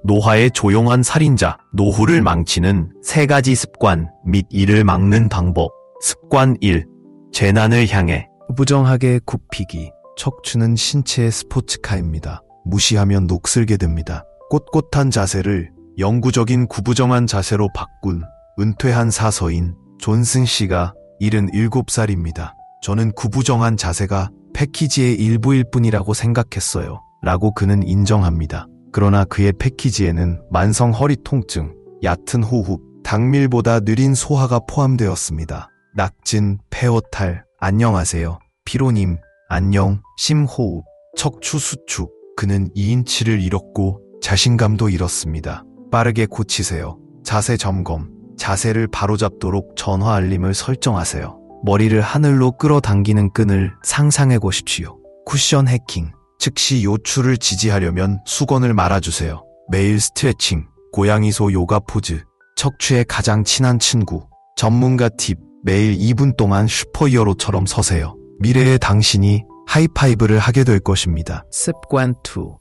노화의 조용한 살인자, 노후를 망치는 3가지 습관 및 이를 막는 방법. 습관 1. 재난을 향해 부정하게 굽히기. 척추는 신체의 스포츠카입니다. 무시하면 녹슬게 됩니다. 꼿꼿한 자세를 영구적인 구부정한 자세로 바꾼 은퇴한 사서인 존슨 씨가 77살입니다. 저는 구부정한 자세가 패키지의 일부일 뿐이라고 생각했어요. 라고 그는 인정합니다. 그러나 그의 패키지에는 만성 허리 통증, 얕은 호흡, 당밀보다 느린 소화가 포함되었습니다. 낙진, 폐허탈, 안녕하세요. 피로님, 안녕, 심호흡, 척추 수축. 그는 2인치를 잃었고 자신감도 잃었습니다. 빠르게 고치세요. 자세 점검, 자세를 바로잡도록 전화 알림을 설정하세요. 머리를 하늘로 끌어당기는 끈을 상상해 보십시오. 쿠션 해킹, 즉시 요출을 지지하려면 수건을 말아주세요. 매일 스트레칭, 고양이소 요가 포즈, 척추에 가장 친한 친구, 전문가 팁, 매일 2분 동안 슈퍼히어로처럼 서세요. 미래의 당신이 하이파이브를 하게 될 것입니다. 습관 2.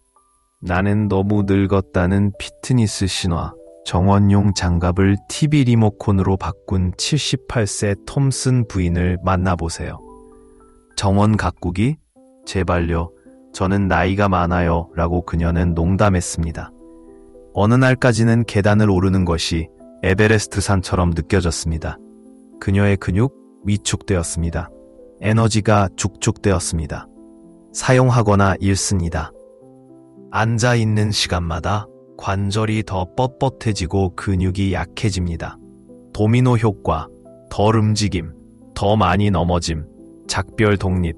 나는 너무 늙었다는 피트니스 신화. 정원용 장갑을 TV 리모컨으로 바꾼 78세 톰슨 부인을 만나보세요. 정원 가꾸기? 제발요. 저는 나이가 많아요. 라고 그녀는 농담했습니다. 어느 날까지는 계단을 오르는 것이 에베레스트 산처럼 느껴졌습니다. 그녀의 근육 위축되었습니다. 에너지가 축축되었습니다. 사용하거나 잃습니다. 앉아있는 시간마다 관절이 더 뻣뻣해지고 근육이 약해집니다. 도미노 효과, 덜 움직임, 더 많이 넘어짐, 작별 독립.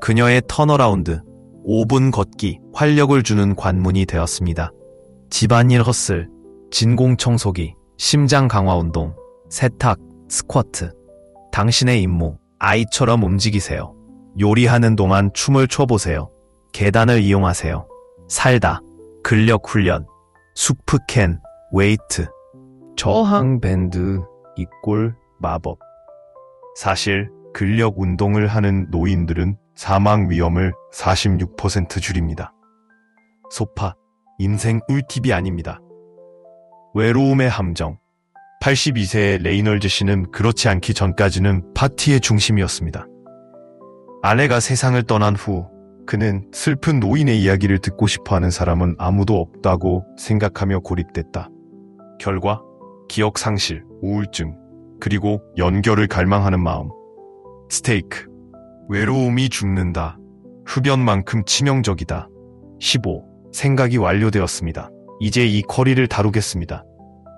그녀의 턴어라운드, 5분 걷기, 활력을 주는 관문이 되었습니다. 집안일 헛슬, 진공 청소기, 심장 강화 운동, 세탁, 스쿼트. 당신의 임무, 아이처럼 움직이세요. 요리하는 동안 춤을 춰보세요. 계단을 이용하세요. 살다, 근력 훈련, 수프캔, 웨이트, 저항 밴드, 이꼴 마법. 사실 근력 운동을 하는 노인들은 사망 위험을 46% 줄입니다. 소파, 인생 꿀팁이 아닙니다. 외로움의 함정. 82세의 레이널즈 씨는 그렇지 않기 전까지는 파티의 중심이었습니다. 아내가 세상을 떠난 후 그는 슬픈 노인의 이야기를 듣고 싶어하는 사람은 아무도 없다고 생각하며 고립됐다. 결과 기억 상실, 우울증, 그리고 연결을 갈망하는 마음. 스테이크. 외로움이 죽는다. 흡연만큼 치명적이다. 15. 생각이 완료되었습니다. 이제 이 커리를 다루겠습니다.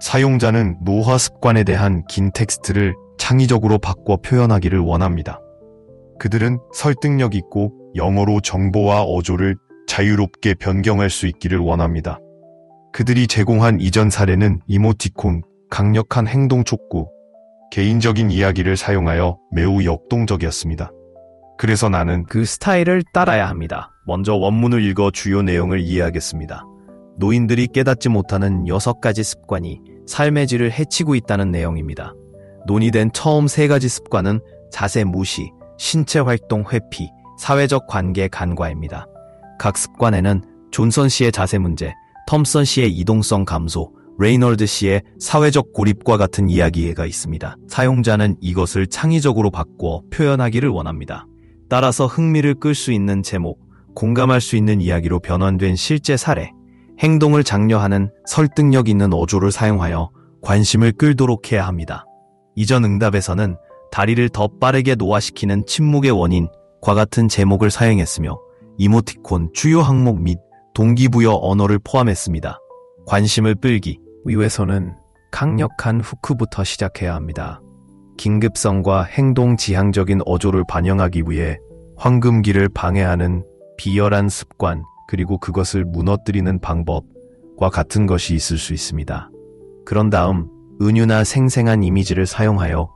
사용자는 노화 습관에 대한 긴 텍스트를 창의적으로 바꿔 표현하기를 원합니다. 그들은 설득력 있고 영어로 정보와 어조를 자유롭게 변경할 수 있기를 원합니다. 그들이 제공한 이전 사례는 이모티콘, 강력한 행동 촉구, 개인적인 이야기를 사용하여 매우 역동적이었습니다. 그래서 나는 그 스타일을 따라야 합니다. 먼저 원문을 읽어 주요 내용을 이해하겠습니다. 노인들이 깨닫지 못하는 6가지 습관이 삶의 질을 해치고 있다는 내용입니다. 논의된 처음 3가지 습관은 자세 무시, 신체 활동 회피, 사회적 관계 간과입니다. 각 습관에는 존선 씨의 자세 문제, 톰슨 씨의 이동성 감소, 레이널드 씨의 사회적 고립과 같은 이야기가 있습니다. 사용자는 이것을 창의적으로 바꿔 표현하기를 원합니다. 따라서 흥미를 끌 수 있는 제목, 공감할 수 있는 이야기로 변환된 실제 사례, 행동을 장려하는 설득력 있는 어조를 사용하여 관심을 끌도록 해야 합니다. 이전 응답에서는 다리를 더 빠르게 노화시키는 침묵의 원인과 같은 제목을 사용했으며 이모티콘, 주요 항목 및 동기부여 언어를 포함했습니다. 관심을 끌기 위해서는 강력한 후크부터 시작해야 합니다. 긴급성과 행동 지향적인 어조를 반영하기 위해 황금기를 방해하는 비열한 습관, 그리고 그것을 무너뜨리는 방법과 같은 것이 있을 수 있습니다. 그런 다음 은유나 생생한 이미지를 사용하여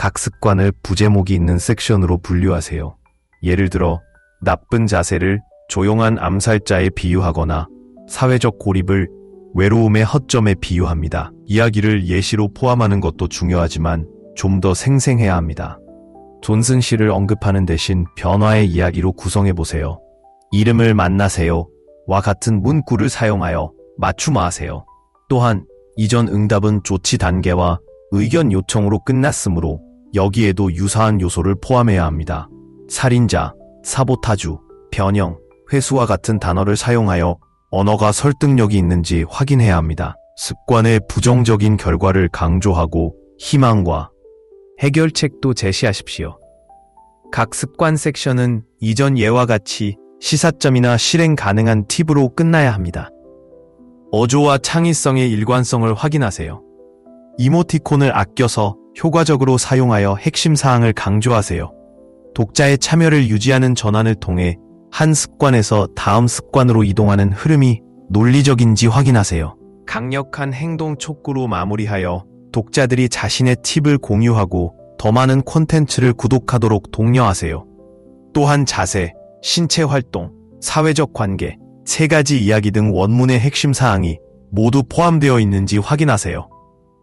각 습관을 부제목이 있는 섹션으로 분류하세요. 예를 들어 나쁜 자세를 조용한 암살자에 비유하거나 사회적 고립을 외로움의 허점에 비유합니다. 이야기를 예시로 포함하는 것도 중요하지만 좀 더 생생해야 합니다. 존슨 씨를 언급하는 대신 변화의 이야기로 구성해보세요. 이름을 만나세요. 와 같은 문구를 사용하여 맞춤화하세요. 또한 이전 응답은 조치 단계와 의견 요청으로 끝났으므로 여기에도 유사한 요소를 포함해야 합니다. 살인자, 사보타주, 변형, 회수와 같은 단어를 사용하여 언어가 설득력이 있는지 확인해야 합니다. 습관의 부정적인 결과를 강조하고 희망과 해결책도 제시하십시오. 각 습관 섹션은 이전 예와 같이 시사점이나 실행 가능한 팁으로 끝나야 합니다. 어조와 창의성의 일관성을 확인하세요. 이모티콘을 아껴서 효과적으로 사용하여 핵심 사항을 강조하세요. 독자의 참여를 유지하는 전환을 통해 한 습관에서 다음 습관으로 이동하는 흐름이 논리적인지 확인하세요. 강력한 행동 촉구로 마무리하여 독자들이 자신의 팁을 공유하고 더 많은 콘텐츠를 구독하도록 독려하세요. 또한 자세, 신체 활동, 사회적 관계, 세 가지 이야기 등 원문의 핵심 사항이 모두 포함되어 있는지 확인하세요.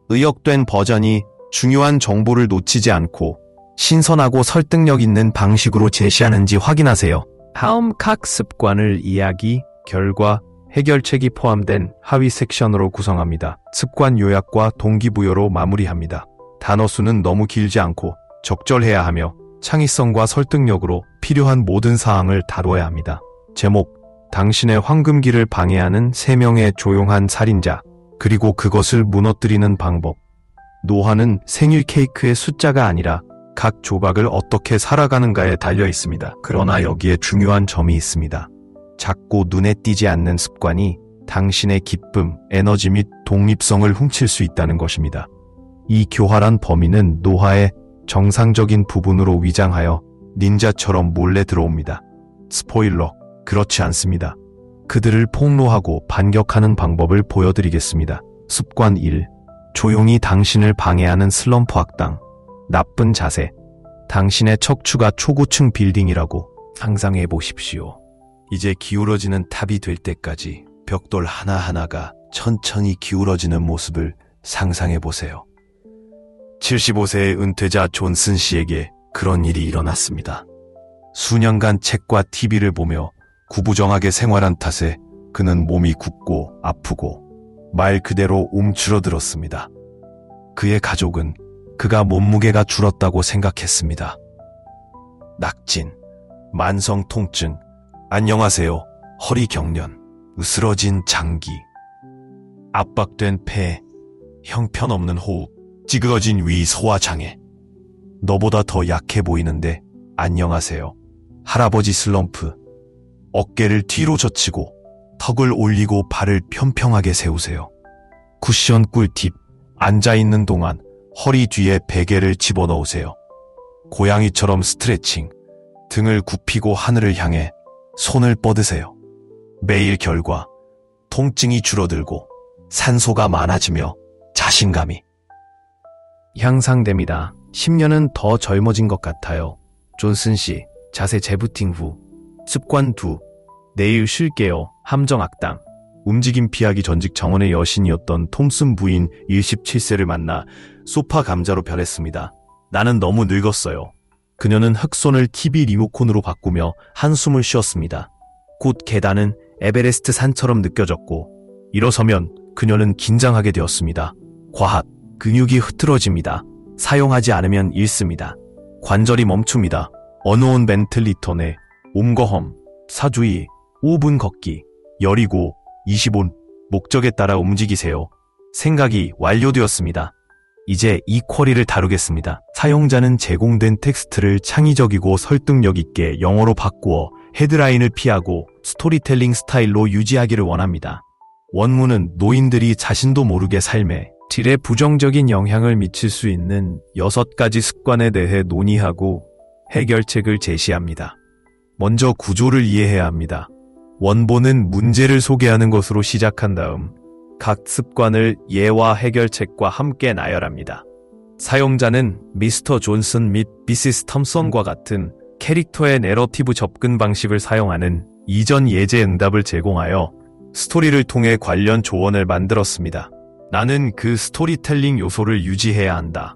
의역된 버전이 중요한 정보를 놓치지 않고 신선하고 설득력 있는 방식으로 제시하는지 확인하세요. 다음 각 습관을 이야기, 결과, 해결책이 포함된 하위 섹션으로 구성합니다. 습관 요약과 동기부여로 마무리합니다. 단어 수는 너무 길지 않고 적절해야 하며 창의성과 설득력으로 필요한 모든 사항을 다뤄야 합니다. 제목, 당신의 황금기를 방해하는 3명의 조용한 살인자, 그리고 그것을 무너뜨리는 방법. 노화는 생일 케이크의 숫자가 아니라 각 조각을 어떻게 살아가는가에 달려 있습니다. 그러나 여기에 중요한 점이 있습니다. 작고 눈에 띄지 않는 습관이 당신의 기쁨, 에너지 및 독립성을 훔칠 수 있다는 것입니다. 이 교활한 범인은 노화의 정상적인 부분으로 위장하여 닌자처럼 몰래 들어옵니다. 스포일러, 그렇지 않습니다. 그들을 폭로하고 반격하는 방법을 보여드리겠습니다. 습관 1. 조용히 당신을 방해하는 슬럼프 악당. 나쁜 자세. 당신의 척추가 초고층 빌딩이라고 상상해 보십시오. 이제 기울어지는 탑이 될 때까지 벽돌 하나하나가 천천히 기울어지는 모습을 상상해 보세요. 75세의 은퇴자 존슨 씨에게 그런 일이 일어났습니다. 수년간 책과 TV를 보며 구부정하게 생활한 탓에 그는 몸이 굳고 아프고 말 그대로 움츠러들었습니다. 그의 가족은 그가 몸무게가 줄었다고 생각했습니다. 낙진, 만성 통증, 안녕하세요, 허리 경련, 으스러진 장기, 압박된 폐, 형편없는 호흡, 찌그러진 위 소화장애. 너보다 더 약해 보이는데 안녕하세요. 할아버지 슬럼프. 어깨를 뒤로 젖히고 턱을 올리고 발을 평평하게 세우세요. 쿠션 꿀팁. 앉아있는 동안 허리 뒤에 베개를 집어넣으세요. 고양이처럼 스트레칭. 등을 굽히고 하늘을 향해 손을 뻗으세요. 매일 결과. 통증이 줄어들고 산소가 많아지며 자신감이 향상됩니다. 10년은 더 젊어진 것 같아요. 존슨 씨, 자세 재부팅 후. 습관 2. 내일 쉴게요. 함정 악당. 움직임 피하기 전직 정원의 여신이었던 톰슨 부인 27세를 만나 소파 감자로 변했습니다. 나는 너무 늙었어요. 그녀는 흑손을 TV 리모컨으로 바꾸며 한숨을 쉬었습니다. 곧 계단은 에베레스트 산처럼 느껴졌고 일어서면 그녀는 긴장하게 되었습니다. 과학, 근육이 흐트러집니다. 사용하지 않으면 잃습니다. 관절이 멈춥니다. 어놓은 벤틀리턴에 옴거험, 사주의, 5분 걷기, 열이고 25분, 목적에 따라 움직이세요. 생각이 완료되었습니다. 이제 이 쿼리를 다루겠습니다. 사용자는 제공된 텍스트를 창의적이고 설득력 있게 영어로 바꾸어 헤드라인을 피하고 스토리텔링 스타일로 유지하기를 원합니다. 원문은 노인들이 자신도 모르게 삶에 질에 부정적인 영향을 미칠 수 있는 6가지 습관에 대해 논의하고 해결책을 제시합니다. 먼저 구조를 이해해야 합니다. 원본은 문제를 소개하는 것으로 시작한 다음 각 습관을 예와 해결책과 함께 나열합니다. 사용자는 미스터 존슨 및 미시스 텀슨과 같은 캐릭터의 내러티브 접근 방식을 사용하는 이전 예제 응답을 제공하여 스토리를 통해 관련 조언을 만들었습니다. 나는 그 스토리텔링 요소를 유지해야 한다.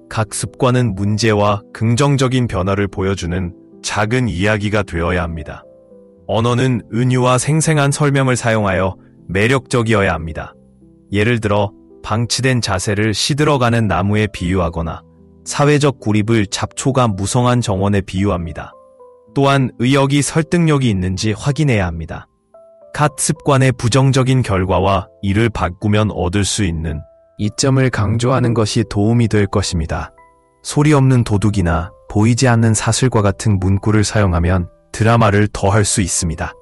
각 습관은 문제와 긍정적인 변화를 보여주는 작은 이야기가 되어야 합니다. 언어는 은유와 생생한 설명을 사용하여 매력적이어야 합니다. 예를 들어 방치된 자세를 시들어가는 나무에 비유하거나 사회적 고립을 잡초가 무성한 정원에 비유합니다. 또한 의역이 설득력이 있는지 확인해야 합니다. 각 습관의 부정적인 결과와 이를 바꾸면 얻을 수 있는 이점을 강조하는 것이 도움이 될 것입니다. 소리 없는 도둑이나 보이지 않는 사슬과 같은 문구를 사용하면 드라마를 더할 수 있습니다.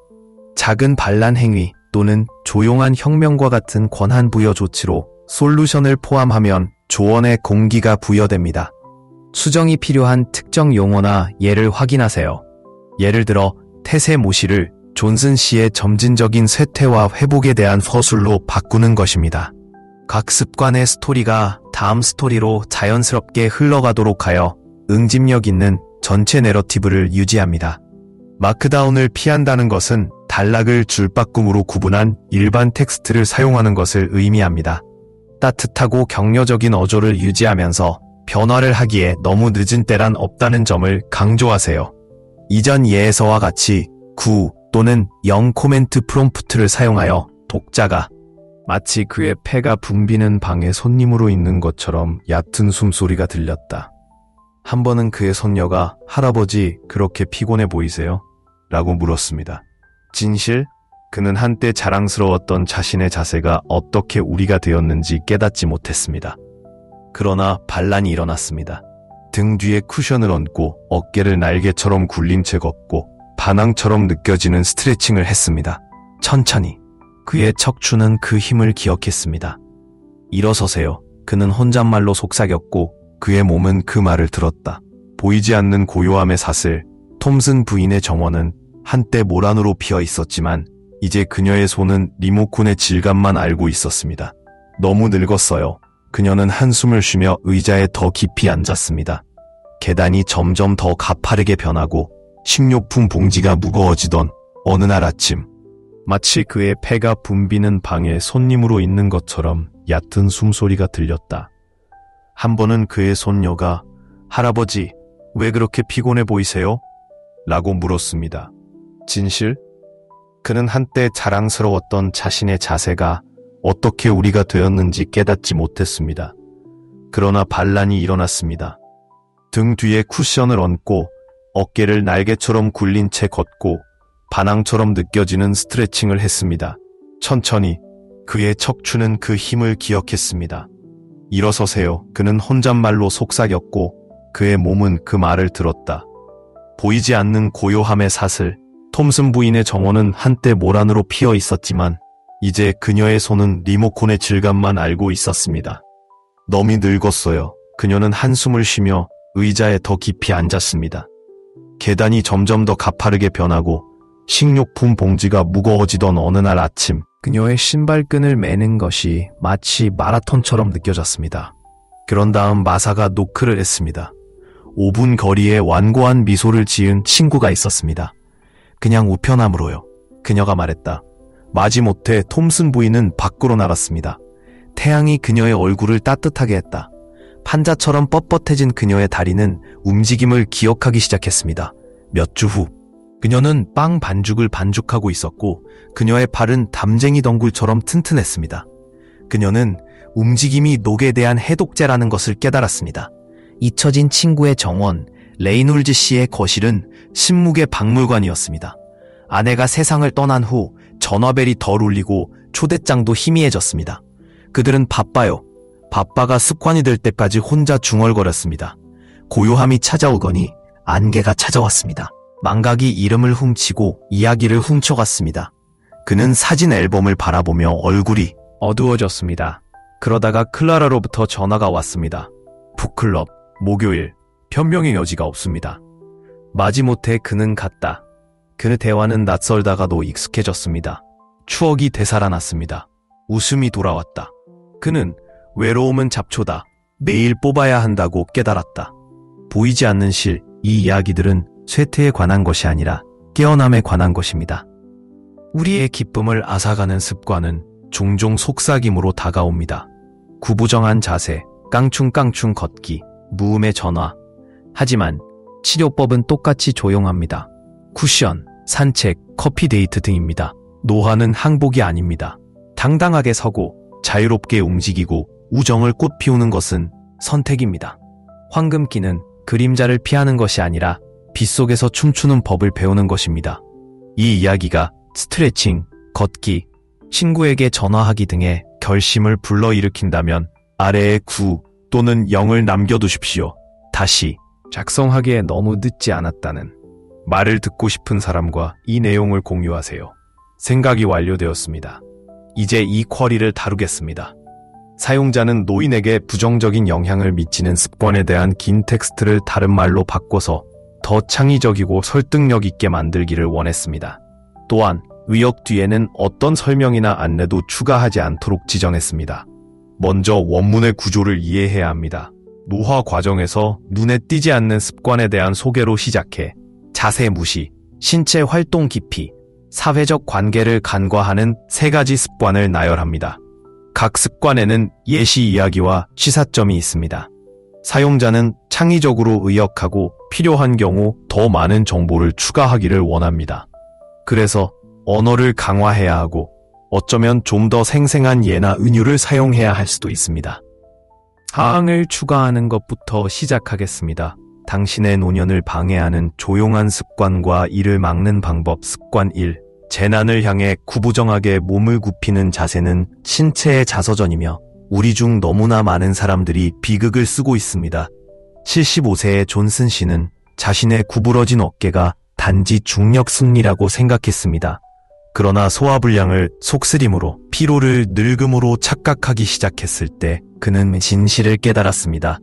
작은 반란 행위 또는 조용한 혁명과 같은 권한 부여 조치로 솔루션을 포함하면 조언의 공기가 부여됩니다. 수정이 필요한 특정 용어나 예를 확인하세요. 예를 들어 태세 모시를 존슨 씨의 점진적인 쇠퇴와 회복에 대한 서술로 바꾸는 것입니다. 각 습관의 스토리가 다음 스토리로 자연스럽게 흘러가도록 하여 응집력 있는 전체 내러티브를 유지합니다. 마크다운을 피한다는 것은 단락을 줄바꿈으로 구분한 일반 텍스트를 사용하는 것을 의미합니다. 따뜻하고 격려적인 어조를 유지하면서 변화를 하기에 너무 늦은 때란 없다는 점을 강조하세요. 이전 예에서와 같이 9 또는 0 코멘트 프롬프트를 사용하여 독자가 마치 그의 폐가 붐비는 방에 손님으로 있는 것처럼 얕은 숨소리가 들렸다. 한 번은 그의 손녀가 할아버지 그렇게 피곤해 보이세요? 라고 물었습니다. 진실? 그는 한때 자랑스러웠던 자신의 자세가 어떻게 우리가 되었는지 깨닫지 못했습니다. 그러나 반란이 일어났습니다. 등 뒤에 쿠션을 얹고 어깨를 날개처럼 굴린 채 걷고 반항처럼 느껴지는 스트레칭을 했습니다. 천천히. 그의 척추는 그 힘을 기억했습니다. 일어서세요. 그는 혼잣말로 속삭였고 그의 몸은 그 말을 들었다. 보이지 않는 고요함의 사슬, 톰슨 부인의 정원은 한때 모란으로 피어 있었지만 이제 그녀의 손은 리모컨의 질감만 알고 있었습니다. 너무 늙었어요. 그녀는 한숨을 쉬며 의자에 더 깊이 앉았습니다. 계단이 점점 더 가파르게 변하고 식료품 봉지가 무거워지던 어느 날 아침, 마치 그의 폐가 붐비는 방에 손님으로 있는 것처럼 얕은 숨소리가 들렸다. 한 번은 그의 손녀가 할아버지, 왜 그렇게 피곤해 보이세요? 라고 물었습니다. 진실? 그는 한때 자랑스러웠던 자신의 자세가 어떻게 우리가 되었는지 깨닫지 못했습니다. 그러나 반란이 일어났습니다. 등 뒤에 쿠션을 얹고 어깨를 날개처럼 굴린 채 걷고 반항처럼 느껴지는 스트레칭을 했습니다. 천천히 그의 척추는 그 힘을 기억했습니다. 일어서세요. 그는 혼잣말로 속삭였고 그의 몸은 그 말을 들었다. 보이지 않는 고요함의 사슬, 톰슨 부인의 정원은 한때 모란으로 피어 있었지만 이제 그녀의 손은 리모컨의 질감만 알고 있었습니다. 너무 늙었어요. 그녀는 한숨을 쉬며 의자에 더 깊이 앉았습니다. 계단이 점점 더 가파르게 변하고 식료품 봉지가 무거워지던 어느 날 아침, 그녀의 신발끈을 매는 것이 마치 마라톤처럼 느껴졌습니다. 그런 다음 마사가 노크를 했습니다. 5분 거리에 완고한 미소를 지은 친구가 있었습니다. 그냥 우편함으로요. 그녀가 말했다. 마지못해 톰슨 부인은 밖으로 나갔습니다. 태양이 그녀의 얼굴을 따뜻하게 했다. 판자처럼 뻣뻣해진 그녀의 다리는 움직임을 기억하기 시작했습니다. 몇 주 후, 그녀는 빵 반죽을 반죽하고 있었고 그녀의 팔은 담쟁이 덩굴처럼 튼튼했습니다. 그녀는 움직임이 녹에 대한 해독제라는 것을 깨달았습니다. 잊혀진 친구의 정원, 레이놀즈 씨의 거실은 신묵의 박물관이었습니다. 아내가 세상을 떠난 후 전화벨이 덜 울리고 초대장도 희미해졌습니다. 그들은 바빠요. 바빠가 습관이 될 때까지 혼자 중얼거렸습니다. 고요함이 찾아오더니 안개가 찾아왔습니다. 망각이 이름을 훔치고 이야기를 훔쳐갔습니다. 그는 사진 앨범을 바라보며 얼굴이 어두워졌습니다. 그러다가 클라라로부터 전화가 왔습니다. 북클럽, 목요일, 변명의 여지가 없습니다. 마지못해 그는 갔다. 그의 대화는 낯설다가도 익숙해졌습니다. 추억이 되살아났습니다. 웃음이 돌아왔다. 그는 외로움은 잡초다. 매일 뽑아야 한다고 깨달았다. 보이지 않는 실, 이 이야기들은 쇠퇴에 관한 것이 아니라 깨어남에 관한 것입니다. 우리의 기쁨을 앗아가는 습관은 종종 속삭임으로 다가옵니다. 구부정한 자세, 깡충깡충 걷기, 무음의 전화. 하지만 치료법은 똑같이 조용합니다. 쿠션, 산책, 커피 데이트 등입니다. 노화는 항복이 아닙니다. 당당하게 서고 자유롭게 움직이고 우정을 꽃 피우는 것은 선택입니다. 황금기는 그림자를 피하는 것이 아니라 빗속에서 춤추는 법을 배우는 것입니다. 이 이야기가 스트레칭, 걷기, 친구에게 전화하기 등의 결심을 불러일으킨다면 아래에 9 또는 0을 남겨두십시오. 다시 작성하기에 너무 늦지 않았다는 말을 듣고 싶은 사람과 이 내용을 공유하세요. 생각이 완료되었습니다. 이제 이 쿼리를 다루겠습니다. 사용자는 노인에게 부정적인 영향을 미치는 습관에 대한 긴 텍스트를 다른 말로 바꿔서 더 창의적이고 설득력 있게 만들기를 원했습니다. 또한 의역 뒤에는 어떤 설명이나 안내도 추가하지 않도록 지정했습니다. 먼저 원문의 구조를 이해해야 합니다. 노화 과정에서 눈에 띄지 않는 습관에 대한 소개로 시작해 자세 무시, 신체 활동 기피, 사회적 관계를 간과하는 3가지 습관을 나열합니다. 각 습관에는 예시 이야기와 시사점이 있습니다. 사용자는 창의적으로 의역하고 필요한 경우 더 많은 정보를 추가하기를 원합니다. 그래서 언어를 강화해야 하고 어쩌면 좀 더 생생한 예나 은유를 사용해야 할 수도 있습니다. 사항을 추가하는 것부터 시작하겠습니다. 당신의 노년을 방해하는 조용한 습관과 이를 막는 방법. 습관 1. 재난을 향해 구부정하게 몸을 굽히는 자세는 신체의 자서전이며 우리 중 너무나 많은 사람들이 비극을 쓰고 있습니다. 75세의 존슨 씨는 자신의 구부러진 어깨가 단지 중력 승리라고 생각했습니다. 그러나 소화불량을 속쓰림으로, 피로를 늙음으로 착각하기 시작했을 때 그는 진실을 깨달았습니다.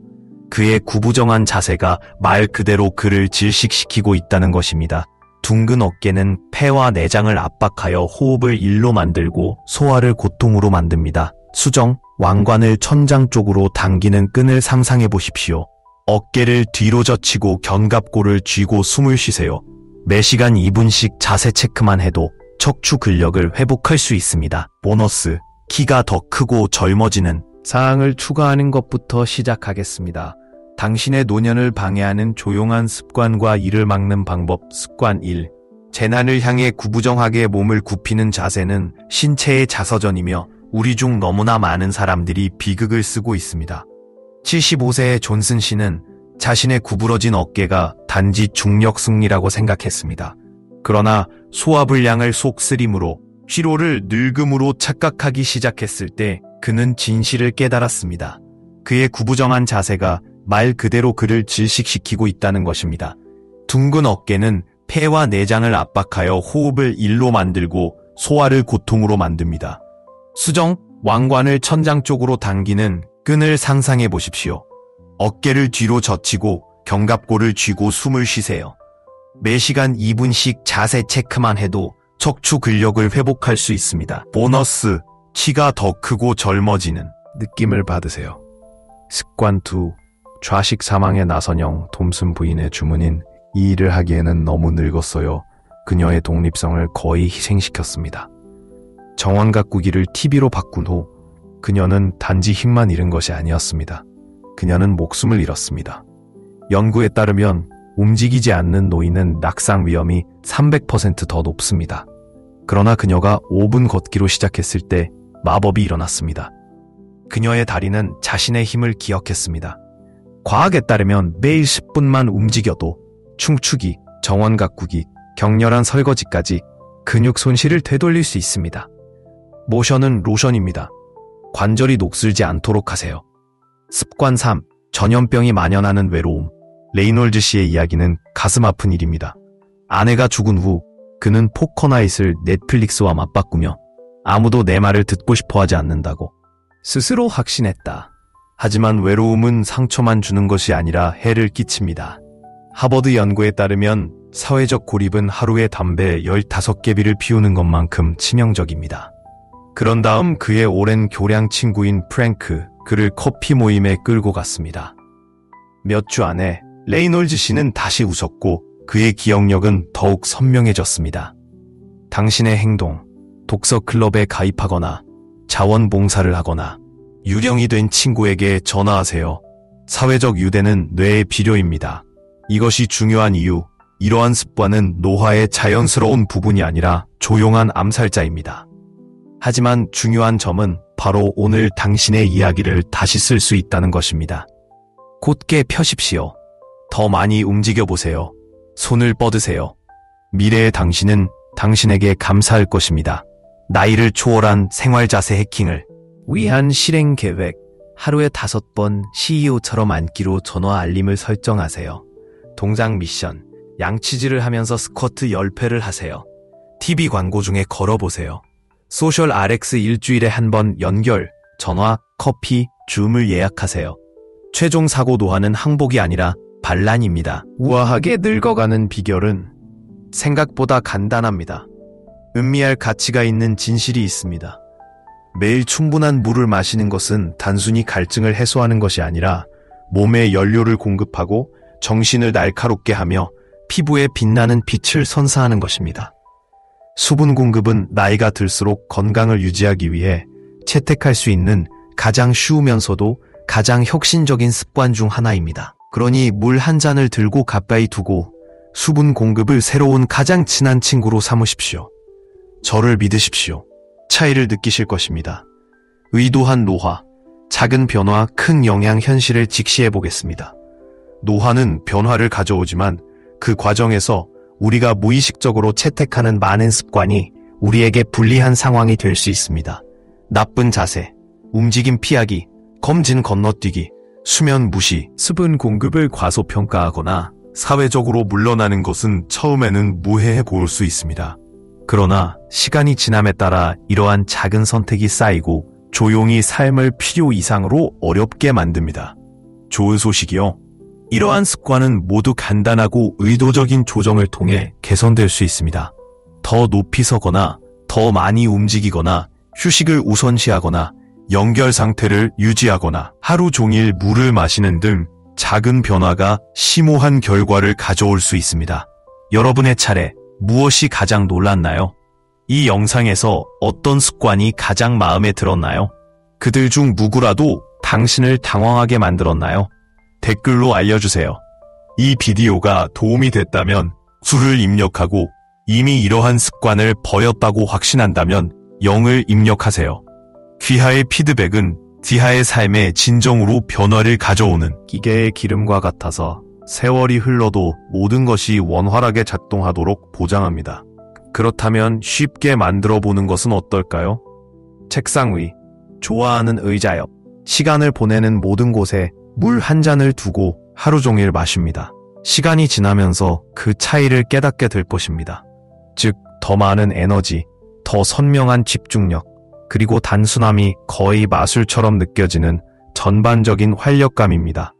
그의 구부정한 자세가 말 그대로 그를 질식시키고 있다는 것입니다. 둥근 어깨는 폐와 내장을 압박하여 호흡을 일로 만들고 소화를 고통으로 만듭니다. 수정, 왕관을 천장 쪽으로 당기는 끈을 상상해 보십시오. 어깨를 뒤로 젖히고 견갑골을 쥐고 숨을 쉬세요. 매시간 2분씩 자세 체크만 해도 척추 근력을 회복할 수 있습니다. 보너스, 키가 더 크고 젊어지는 사항을 추가하는 것부터 시작하겠습니다. 당신의 노년을 방해하는 조용한 습관과 이를 막는 방법. 습관 1. 재난을 향해 구부정하게 몸을 굽히는 자세는 신체의 자서전이며 우리 중 너무나 많은 사람들이 비극을 쓰고 있습니다. 75세의 존슨 씨는 자신의 구부러진 어깨가 단지 중력 승리라고 생각했습니다. 그러나 소화불량을 속쓰림으로, 피로를 늙음으로 착각하기 시작했을 때 그는 진실을 깨달았습니다. 그의 구부정한 자세가 말 그대로 그를 질식시키고 있다는 것입니다. 둥근 어깨는 폐와 내장을 압박하여 호흡을 일로 만들고 소화를 고통으로 만듭니다. 수정, 왕관을 천장 쪽으로 당기는 끈을 상상해 보십시오. 어깨를 뒤로 젖히고 견갑골을 쥐고 숨을 쉬세요. 매시간 2분씩 자세 체크만 해도 척추 근력을 회복할 수 있습니다. 보너스, 키가 더 크고 젊어지는 느낌을 받으세요. 습관 2. 좌식 사망의 나선영, 톰슨 부인의 주문인 이 일을 하기에는 너무 늙었어요. 그녀의 독립성을 거의 희생시켰습니다. 정원 가꾸기를 TV로 바꾼 후 그녀는 단지 힘만 잃은 것이 아니었습니다. 그녀는 목숨을 잃었습니다. 연구에 따르면 움직이지 않는 노인은 낙상 위험이 300% 더 높습니다. 그러나 그녀가 5분 걷기로 시작했을 때 마법이 일어났습니다. 그녀의 다리는 자신의 힘을 기억했습니다. 과학에 따르면 매일 10분만 움직여도 춤추기, 정원 가꾸기, 격렬한 설거지까지 근육 손실을 되돌릴 수 있습니다. 모션은 로션입니다. 관절이 녹슬지 않도록 하세요. 습관 3. 전염병이 만연하는 외로움. 레이놀즈 씨의 이야기는 가슴 아픈 일입니다. 아내가 죽은 후 그는 포커나잇을 넷플릭스와 맞바꾸며 아무도 내 말을 듣고 싶어 하지 않는다고 스스로 확신했다. 하지만 외로움은 상처만 주는 것이 아니라 해를 끼칩니다. 하버드 연구에 따르면 사회적 고립은 하루에 담배 15개비를 피우는 것만큼 치명적입니다. 그런 다음 그의 오랜 교량 친구인 프랭크, 그를 커피 모임에 끌고 갔습니다. 몇 주 안에 레이놀즈 씨는 다시 웃었고 그의 기억력은 더욱 선명해졌습니다. 당신의 행동, 독서 클럽에 가입하거나 자원봉사를 하거나 유령이 된 친구에게 전화하세요. 사회적 유대는 뇌의 비료입니다. 이것이 중요한 이유, 이러한 습관은 노화의 자연스러운 부분이 아니라 조용한 암살자입니다. 하지만 중요한 점은 바로 오늘 당신의 이야기를 다시 쓸 수 있다는 것입니다. 곧게 펴십시오. 더 많이 움직여보세요. 손을 뻗으세요. 미래의 당신은 당신에게 감사할 것입니다. 나이를 초월한 생활자세 해킹을 위한 실행 계획. 하루에 5번 CEO처럼 앉기로 전화 알림을 설정하세요. 동작 미션. 양치질을 하면서 스쿼트 10회를 하세요. TV 광고 중에 걸어보세요. 소셜 RX 일주일에 한 번 연결, 전화, 커피, 줌을 예약하세요. 최종 사고 노화는 항복이 아니라 반란입니다. 우아하게 늙어가는 비결은 생각보다 간단합니다. 음미할 가치가 있는 진실이 있습니다. 매일 충분한 물을 마시는 것은 단순히 갈증을 해소하는 것이 아니라 몸에 연료를 공급하고 정신을 날카롭게 하며 피부에 빛나는 빛을 선사하는 것입니다. 수분 공급은 나이가 들수록 건강을 유지하기 위해 채택할 수 있는 가장 쉬우면서도 가장 혁신적인 습관 중 하나입니다. 그러니 물 한 잔을 들고 가까이 두고 수분 공급을 새로운 가장 친한 친구로 삼으십시오. 저를 믿으십시오. 차이를 느끼실 것입니다. 의도한 노화, 작은 변화, 큰 영향 현실을 직시해 보겠습니다. 노화는 변화를 가져오지만 그 과정에서 우리가 무의식적으로 채택하는 많은 습관이 우리에게 불리한 상황이 될 수 있습니다. 나쁜 자세, 움직임 피하기, 검진 건너뛰기, 수면 무시, 수분 공급을 과소평가하거나 사회적으로 물러나는 것은 처음에는 무해해 보일 수 있습니다. 그러나 시간이 지남에 따라 이러한 작은 선택이 쌓이고 조용히 삶을 필요 이상으로 어렵게 만듭니다. 좋은 소식이요. 이러한 습관은 모두 간단하고 의도적인 조정을 통해 개선될 수 있습니다. 더 높이 서거나 더 많이 움직이거나 휴식을 우선시하거나 연결 상태를 유지하거나 하루 종일 물을 마시는 등 작은 변화가 심오한 결과를 가져올 수 있습니다. 여러분의 차례, 무엇이 가장 놀랐나요? 이 영상에서 어떤 습관이 가장 마음에 들었나요? 그들 중 누구라도 당신을 당황하게 만들었나요? 댓글로 알려주세요. 이 비디오가 도움이 됐다면 수를 입력하고 이미 이러한 습관을 버렸다고 확신한다면 0을 입력하세요. 귀하의 피드백은 디하의 삶의 진정으로 변화를 가져오는 기계의 기름과 같아서 세월이 흘러도 모든 것이 원활하게 작동하도록 보장합니다. 그렇다면 쉽게 만들어 보는 것은 어떨까요? 책상 위, 좋아하는 의자 옆, 시간을 보내는 모든 곳에 물 한 잔을 두고 하루 종일 마십니다. 시간이 지나면서 그 차이를 깨닫게 될 것입니다. 즉, 더 많은 에너지, 더 선명한 집중력, 그리고 단순함이 거의 마술처럼 느껴지는 전반적인 활력감입니다.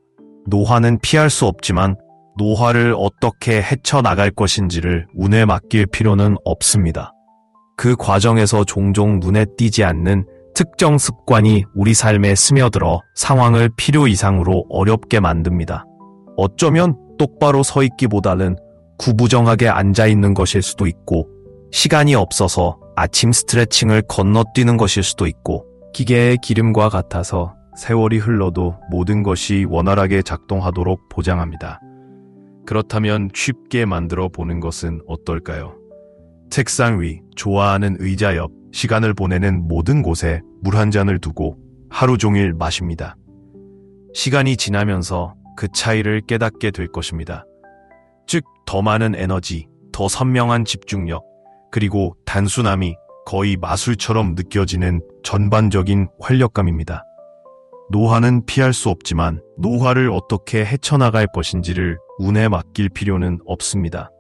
노화는 피할 수 없지만 노화를 어떻게 헤쳐나갈 것인지를 운에 맡길 필요는 없습니다. 그 과정에서 종종 눈에 띄지 않는 특정 습관이 우리 삶에 스며들어 상황을 필요 이상으로 어렵게 만듭니다. 어쩌면 똑바로 서 있기보다는 구부정하게 앉아 있는 것일 수도 있고, 시간이 없어서 아침 스트레칭을 건너뛰는 것일 수도 있고, 기계의 기름과 같아서 세월이 흘러도 모든 것이 원활하게 작동하도록 보장합니다. 그렇다면 쉽게 만들어 보는 것은 어떨까요? 책상 위, 좋아하는 의자 옆, 시간을 보내는 모든 곳에 물 한 잔을 두고 하루 종일 마십니다. 시간이 지나면서 그 차이를 깨닫게 될 것입니다. 즉, 더 많은 에너지, 더 선명한 집중력, 그리고 단순함이 거의 마술처럼 느껴지는 전반적인 활력감입니다. 노화는 피할 수 없지만 노화를 어떻게 헤쳐나갈 것인지를 운에 맡길 필요는 없습니다.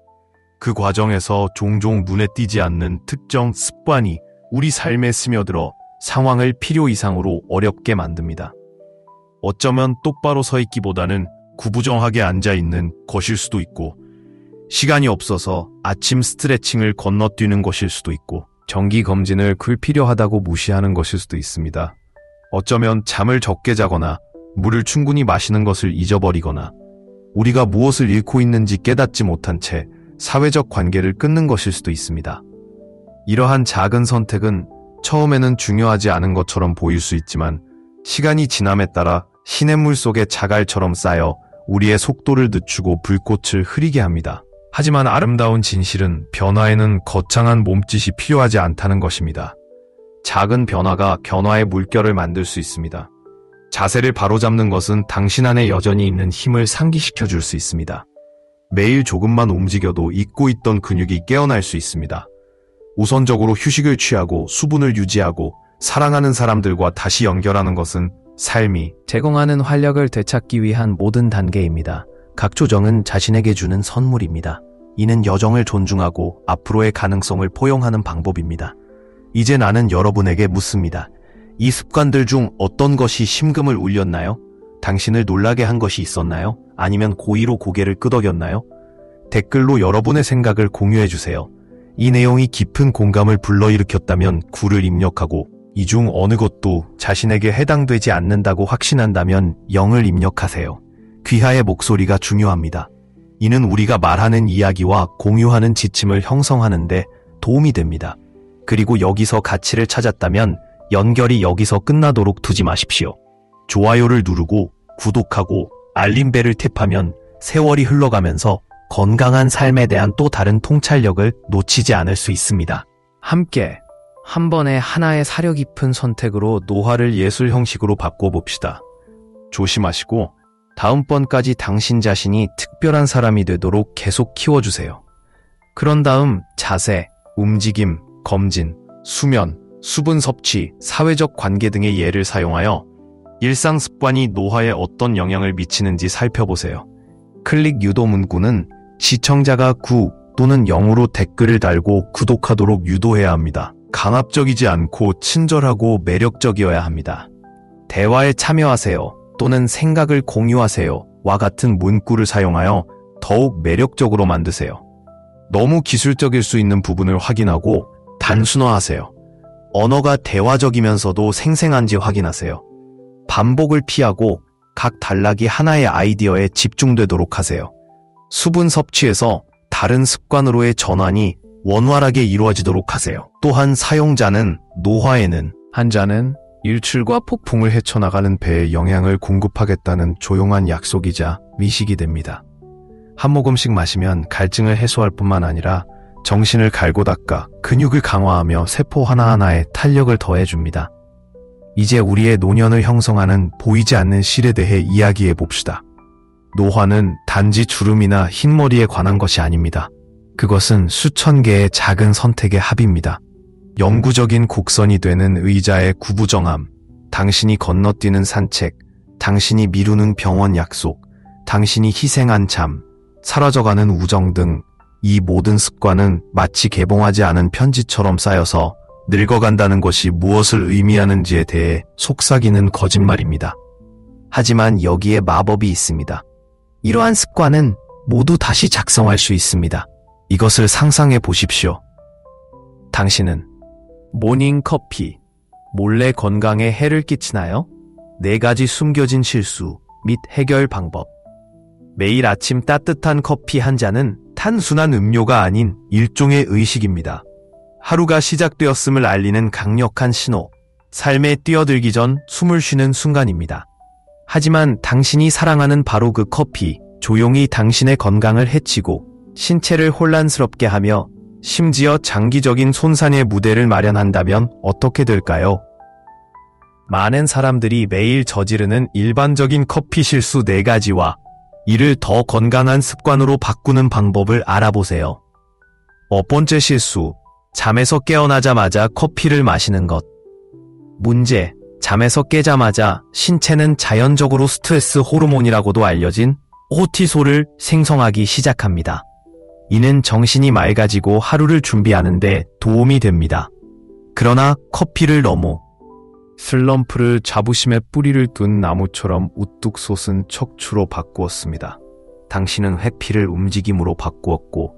그 과정에서 종종 눈에 띄지 않는 특정 습관이 우리 삶에 스며들어 상황을 필요 이상으로 어렵게 만듭니다. 어쩌면 똑바로 서 있기보다는 구부정하게 앉아 있는 것일 수도 있고, 시간이 없어서 아침 스트레칭을 건너뛰는 것일 수도 있고, 정기 검진을 필요하다고 무시하는 것일 수도 있습니다. 어쩌면 잠을 적게 자거나 물을 충분히 마시는 것을 잊어버리거나 우리가 무엇을 잃고 있는지 깨닫지 못한 채 사회적 관계를 끊는 것일 수도 있습니다. 이러한 작은 선택은 처음에는 중요하지 않은 것처럼 보일 수 있지만 시간이 지남에 따라 시냇물 속의 자갈처럼 쌓여 우리의 속도를 늦추고 불꽃을 흐리게 합니다. 하지만 아름다운 진실은 변화에는 거창한 몸짓이 필요하지 않다는 것입니다. 작은 변화가 변화의 물결을 만들 수 있습니다. 자세를 바로잡는 것은 당신 안에 여전히 있는 힘을 상기시켜 줄 수 있습니다. 매일 조금만 움직여도 잊고 있던 근육이 깨어날 수 있습니다. 우선적으로 휴식을 취하고 수분을 유지하고 사랑하는 사람들과 다시 연결하는 것은 삶이 제공하는 활력을 되찾기 위한 모든 단계입니다. 각 조정은 자신에게 주는 선물입니다. 이는 여정을 존중하고 앞으로의 가능성을 포용하는 방법입니다. 이제 나는 여러분에게 묻습니다. 이 습관들 중 어떤 것이 심금을 울렸나요? 당신을 놀라게 한 것이 있었나요? 아니면 고의로 고개를 끄덕였나요? 댓글로 여러분의 생각을 공유해주세요. 이 내용이 깊은 공감을 불러일으켰다면 9를 입력하고 이 중 어느 것도 자신에게 해당되지 않는다고 확신한다면 0을 입력하세요. 귀하의 목소리가 중요합니다. 이는 우리가 말하는 이야기와 공유하는 지침을 형성하는 데 도움이 됩니다. 그리고 여기서 가치를 찾았다면 연결이 여기서 끝나도록 두지 마십시오. 좋아요를 누르고 구독하고 알림벨을 탭하면 세월이 흘러가면서 건강한 삶에 대한 또 다른 통찰력을 놓치지 않을 수 있습니다. 함께 한 번에 하나의 사려 깊은 선택으로 노화를 예술 형식으로 바꿔봅시다. 조심하시고 다음번까지 당신 자신이 특별한 사람이 되도록 계속 키워주세요. 그런 다음 자세, 움직임, 검진, 수면, 수분 섭취, 사회적 관계 등의 예를 사용하여 일상 습관이 노화에 어떤 영향을 미치는지 살펴보세요. 클릭 유도 문구는 시청자가 9 또는 0으로 댓글을 달고 구독하도록 유도해야 합니다. 강압적이지 않고 친절하고 매력적이어야 합니다. 대화에 참여하세요 또는 생각을 공유하세요 와 같은 문구를 사용하여 더욱 매력적으로 만드세요. 너무 기술적일 수 있는 부분을 확인하고 단순화하세요. 언어가 대화적이면서도 생생한지 확인하세요. 반복을 피하고 각 단락이 하나의 아이디어에 집중되도록 하세요. 수분 섭취에서 다른 습관으로의 전환이 원활하게 이루어지도록 하세요. 또한 사용자는 노화에는 한 잔은 일출과 폭풍을 헤쳐나가는 배에 영향을 공급하겠다는 조용한 약속이자 미식이 됩니다. 한 모금씩 마시면 갈증을 해소할 뿐만 아니라 정신을 갈고 닦아 근육을 강화하며 세포 하나하나에 탄력을 더해줍니다. 이제 우리의 노년을 형성하는 보이지 않는 실에 대해 이야기해 봅시다. 노화는 단지 주름이나 흰머리에 관한 것이 아닙니다. 그것은 수천 개의 작은 선택의 합입니다. 영구적인 곡선이 되는 의자의 구부정함, 당신이 건너뛰는 산책, 당신이 미루는 병원 약속, 당신이 희생한 잠, 사라져가는 우정 등 이 모든 습관은 마치 개봉하지 않은 편지처럼 쌓여서 늙어간다는 것이 무엇을 의미하는지에 대해 속삭이는 거짓말입니다. 하지만 여기에 마법이 있습니다. 이러한 습관은 모두 다시 작성할 수 있습니다. 이것을 상상해 보십시오. 당신은 모닝커피, 몰래 건강에 해를 끼치나요? 4가지 숨겨진 실수 및 해결 방법. 매일 아침 따뜻한 커피 한 잔은 단순한 음료가 아닌 일종의 의식입니다. 하루가 시작되었음을 알리는 강력한 신호, 삶에 뛰어들기 전 숨을 쉬는 순간입니다. 하지만 당신이 사랑하는 바로 그 커피, 조용히 당신의 건강을 해치고 신체를 혼란스럽게 하며 심지어 장기적인 손상의 무대를 마련한다면 어떻게 될까요? 많은 사람들이 매일 저지르는 일반적인 커피 실수 4가지와 이를 더 건강한 습관으로 바꾸는 방법을 알아보세요. 첫 번째 실수, 잠에서 깨어나자마자 커피를 마시는 것. 문제, 잠에서 깨자마자 신체는 자연적으로 스트레스 호르몬이라고도 알려진 코르티솔을 생성하기 시작합니다. 이는 정신이 맑아지고 하루를 준비하는데 도움이 됩니다. 그러나 커피를 너무 슬럼프를 자부심의 뿌리를 둔 나무처럼 우뚝 솟은 척추로 바꾸었습니다. 당신은 회피를 움직임으로 바꾸었고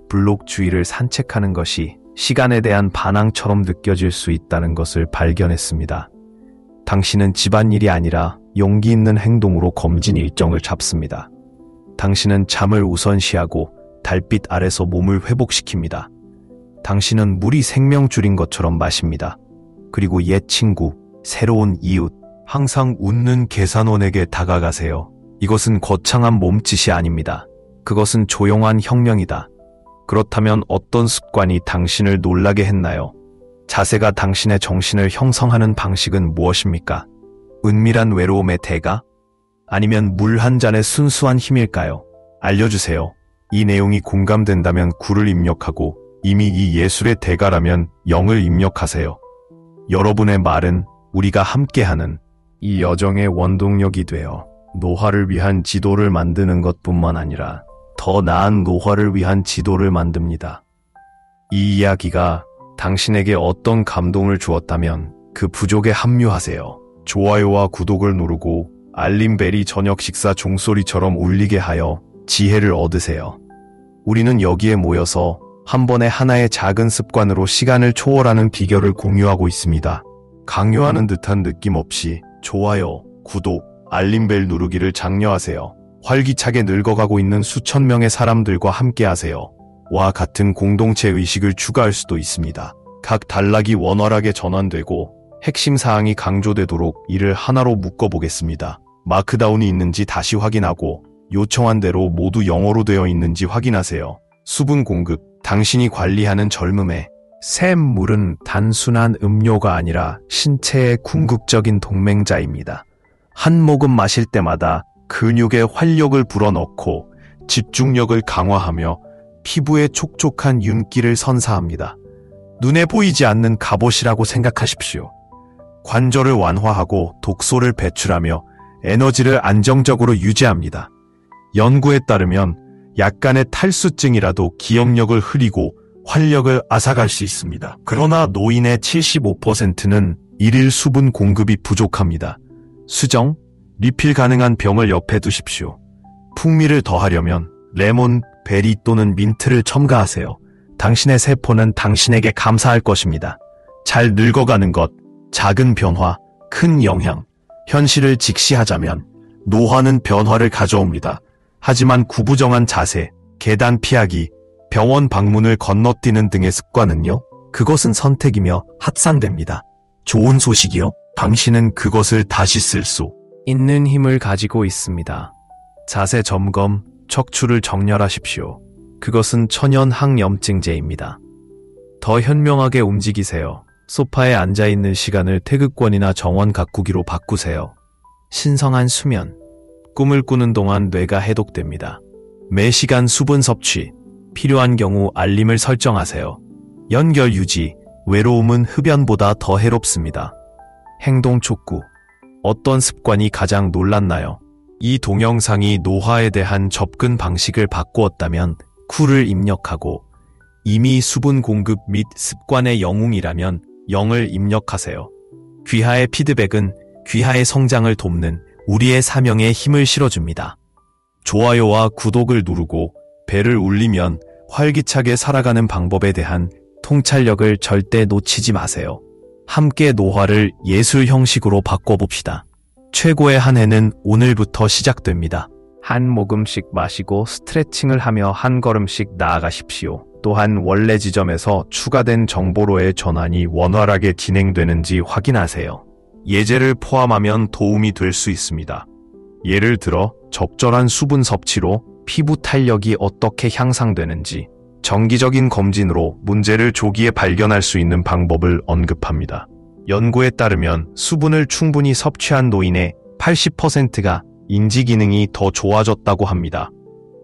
블록 주위를 산책하는 것이 시간에 대한 반항처럼 느껴질 수 있다는 것을 발견했습니다. 당신은 집안일이 아니라 용기 있는 행동으로 검진 일정을 잡습니다. 당신은 잠을 우선시하고 달빛 아래서 몸을 회복시킵니다. 당신은 물이 생명줄인 것처럼 마십니다. 그리고 옛 친구, 새로운 이웃, 항상 웃는 계산원에게 다가가세요. 이것은 거창한 몸짓이 아닙니다. 그것은 조용한 혁명이다. 그렇다면 어떤 습관이 당신을 놀라게 했나요? 자세가 당신의 정신을 형성하는 방식은 무엇입니까? 은밀한 외로움의 대가? 아니면 물 한 잔의 순수한 힘일까요? 알려주세요. 이 내용이 공감된다면 9를 입력하고 이미 이 예술의 대가라면 0을 입력하세요. 여러분의 말은 우리가 함께하는 이 여정의 원동력이 되어 노화를 위한 지도를 만드는 것뿐만 아니라 더 나은 노화를 위한 지도를 만듭니다. 이 이야기가 당신에게 어떤 감동을 주었다면 그 부족에 합류하세요. 좋아요와 구독을 누르고 알림벨이 저녁 식사 종소리처럼 울리게 하여 지혜를 얻으세요. 우리는 여기에 모여서 한 번에 하나의 작은 습관으로 시간을 초월하는 비결을 공유하고 있습니다. 강요하는 듯한 느낌 없이 좋아요, 구독, 알림벨 누르기를 장려하세요. 활기차게 늙어가고 있는 수천 명의 사람들과 함께하세요. 와 같은 공동체 의식을 추가할 수도 있습니다. 각 단락이 원활하게 전환되고 핵심 사항이 강조되도록 이를 하나로 묶어보겠습니다. 마크다운이 있는지 다시 확인하고 요청한 대로 모두 영어로 되어 있는지 확인하세요. 수분 공급, 당신이 관리하는 젊음의 샘물은 단순한 음료가 아니라 신체의 궁극적인 동맹자입니다. 한 모금 마실 때마다 근육에 활력을 불어넣고 집중력을 강화하며 피부에 촉촉한 윤기를 선사합니다. 눈에 보이지 않는 갑옷이라고 생각하십시오. 관절을 완화하고 독소를 배출하며 에너지를 안정적으로 유지합니다. 연구에 따르면 약간의 탈수증이라도 기억력을 흐리고 활력을 앗아갈 수 있습니다. 그러나 노인의 75%는 일일 수분 공급이 부족합니다. 수정, 리필 가능한 병을 옆에 두십시오. 풍미를 더하려면 레몬, 베리 또는 민트를 첨가하세요. 당신의 세포는 당신에게 감사할 것입니다. 잘 늙어가는 것, 작은 변화, 큰 영향. 현실을 직시하자면 노화는 변화를 가져옵니다. 하지만 구부정한 자세, 계단 피하기, 병원 방문을 건너뛰는 등의 습관은요? 그것은 선택이며 합산됩니다. 좋은 소식이요. 당신은 그것을 다시 쓸 수 있는 힘을 가지고 있습니다. 자세 점검, 척추를 정렬하십시오. 그것은 천연 항염증제입니다. 더 현명하게 움직이세요. 소파에 앉아있는 시간을 태극권이나 정원 가꾸기로 바꾸세요. 신성한 수면, 꿈을 꾸는 동안 뇌가 해독됩니다. 매 시간 수분 섭취, 필요한 경우 알림을 설정하세요. 연결 유지, 외로움은 흡연보다 더 해롭습니다. 행동 촉구, 어떤 습관이 가장 놀랐나요? 이 동영상이 노화에 대한 접근 방식을 바꾸었다면 9를 입력하고 이미 수분 공급 및 습관의 영웅이라면 0을 입력하세요. 귀하의 피드백은 귀하의 성장을 돕는 우리의 사명에 힘을 실어줍니다. 좋아요와 구독을 누르고 벨을 울리면 활기차게 살아가는 방법에 대한 통찰력을 절대 놓치지 마세요. 함께 노화를 예술 형식으로 바꿔봅시다. 최고의 한 해는 오늘부터 시작됩니다. 한 모금씩 마시고 스트레칭을 하며 한 걸음씩 나아가십시오. 또한 원래 지점에서 추가된 정보로의 전환이 원활하게 진행되는지 확인하세요. 예제를 포함하면 도움이 될 수 있습니다. 예를 들어 적절한 수분 섭취로 피부 탄력이 어떻게 향상되는지 정기적인 검진으로 문제를 조기에 발견할 수 있는 방법을 언급합니다. 연구에 따르면 수분을 충분히 섭취한 노인의 80%가 인지 기능이 더 좋아졌다고 합니다.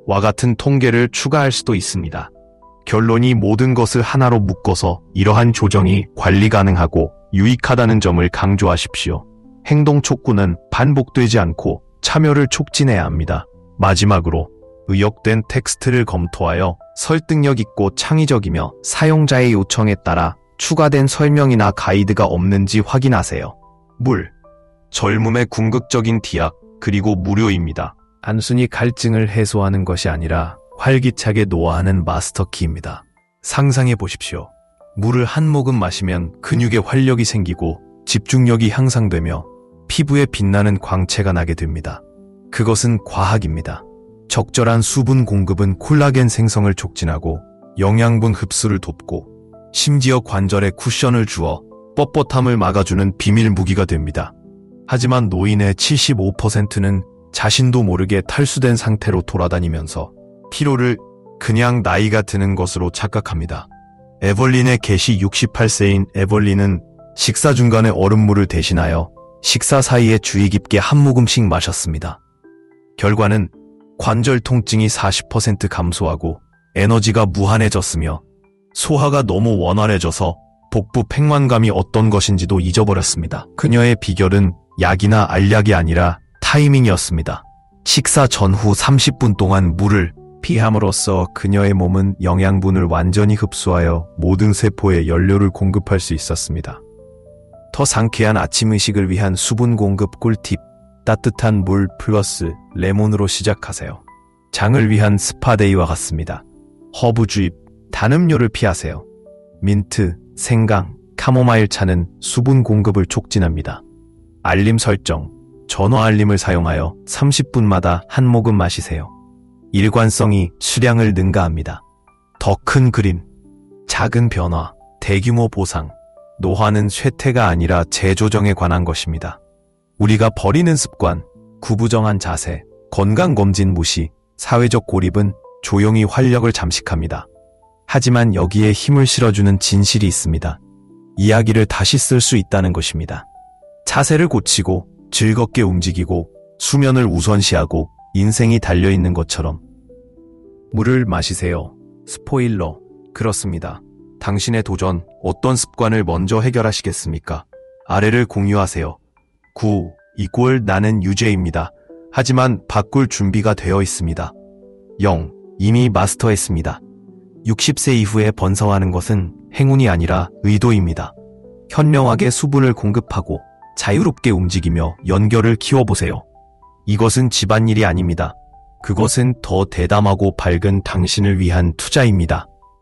와 같은 통계를 추가할 수도 있습니다. 결론이 모든 것을 하나로 묶어서 이러한 조정이 관리 가능하고 유익하다는 점을 강조하십시오. 행동 촉구는 반복되지 않고 참여를 촉진해야 합니다. 마지막으로 의역된 텍스트를 검토하여 설득력 있고 창의적이며 사용자의 요청에 따라 추가된 설명이나 가이드가 없는지 확인하세요. 물, 젊음의 궁극적인 디약, 그리고 무료입니다. 단순히 갈증을 해소하는 것이 아니라 활기차게 노화하는 마스터키입니다. 상상해 보십시오. 물을 한 모금 마시면 근육에 활력이 생기고 집중력이 향상되며 피부에 빛나는 광채가 나게 됩니다. 그것은 과학입니다. 적절한 수분 공급은 콜라겐 생성을 촉진하고 영양분 흡수를 돕고 심지어 관절에 쿠션을 주어 뻣뻣함을 막아주는 비밀 무기가 됩니다. 하지만 노인의 75%는 자신도 모르게 탈수된 상태로 돌아다니면서 피로를 그냥 나이가 드는 것으로 착각합니다. 에벌린의 개시 68세인 에벌린은 식사 중간에 얼음물을 대신하여 식사 사이에 주의 깊게 한 모금씩 마셨습니다. 결과는 관절 통증이 40% 감소하고 에너지가 무한해졌으며 소화가 너무 원활해져서 복부 팽만감이 어떤 것인지도 잊어버렸습니다. 그녀의 비결은 약이나 알약이 아니라 타이밍이었습니다. 식사 전후 30분 동안 물을 피함으로써 그녀의 몸은 영양분을 완전히 흡수하여 모든 세포에 연료를 공급할 수 있었습니다. 더 상쾌한 아침 의식을 위한 수분 공급 꿀팁. 따뜻한 물 플러스 레몬으로 시작하세요. 장을 위한 스파데이와 같습니다. 허브 주입, 단음료를 피하세요. 민트, 생강, 카모마일 차는 수분 공급을 촉진합니다. 알림 설정, 전화 알림을 사용하여 30분마다 한 모금 마시세요. 일관성이 수량을 능가합니다. 더 큰 그림, 작은 변화, 대규모 보상. 노화는 쇠퇴가 아니라 재조정에 관한 것입니다. 우리가 버리는 습관, 구부정한 자세, 건강검진 무시, 사회적 고립은 조용히 활력을 잠식합니다. 하지만 여기에 힘을 실어주는 진실이 있습니다. 이야기를 다시 쓸 수 있다는 것입니다. 자세를 고치고 즐겁게 움직이고 수면을 우선시하고 인생이 달려있는 것처럼. 물을 마시세요. 스포일러. 그렇습니다. 당신의 도전, 어떤 습관을 먼저 해결하시겠습니까? 아래를 공유하세요. 9. 나는 유죄입니다. 하지만 바꿀 준비가 되어 있습니다. 0. 이미 마스터했습니다. 60세 이후에 번성하는 것은 행운이 아니라 의도입니다. 현명하게 수분을 공급하고 자유롭게 움직이며 연결을 키워보세요. 이것은 집안일이 아닙니다. 그것은 더 대담하고 밝은 당신을 위한 투자입니다.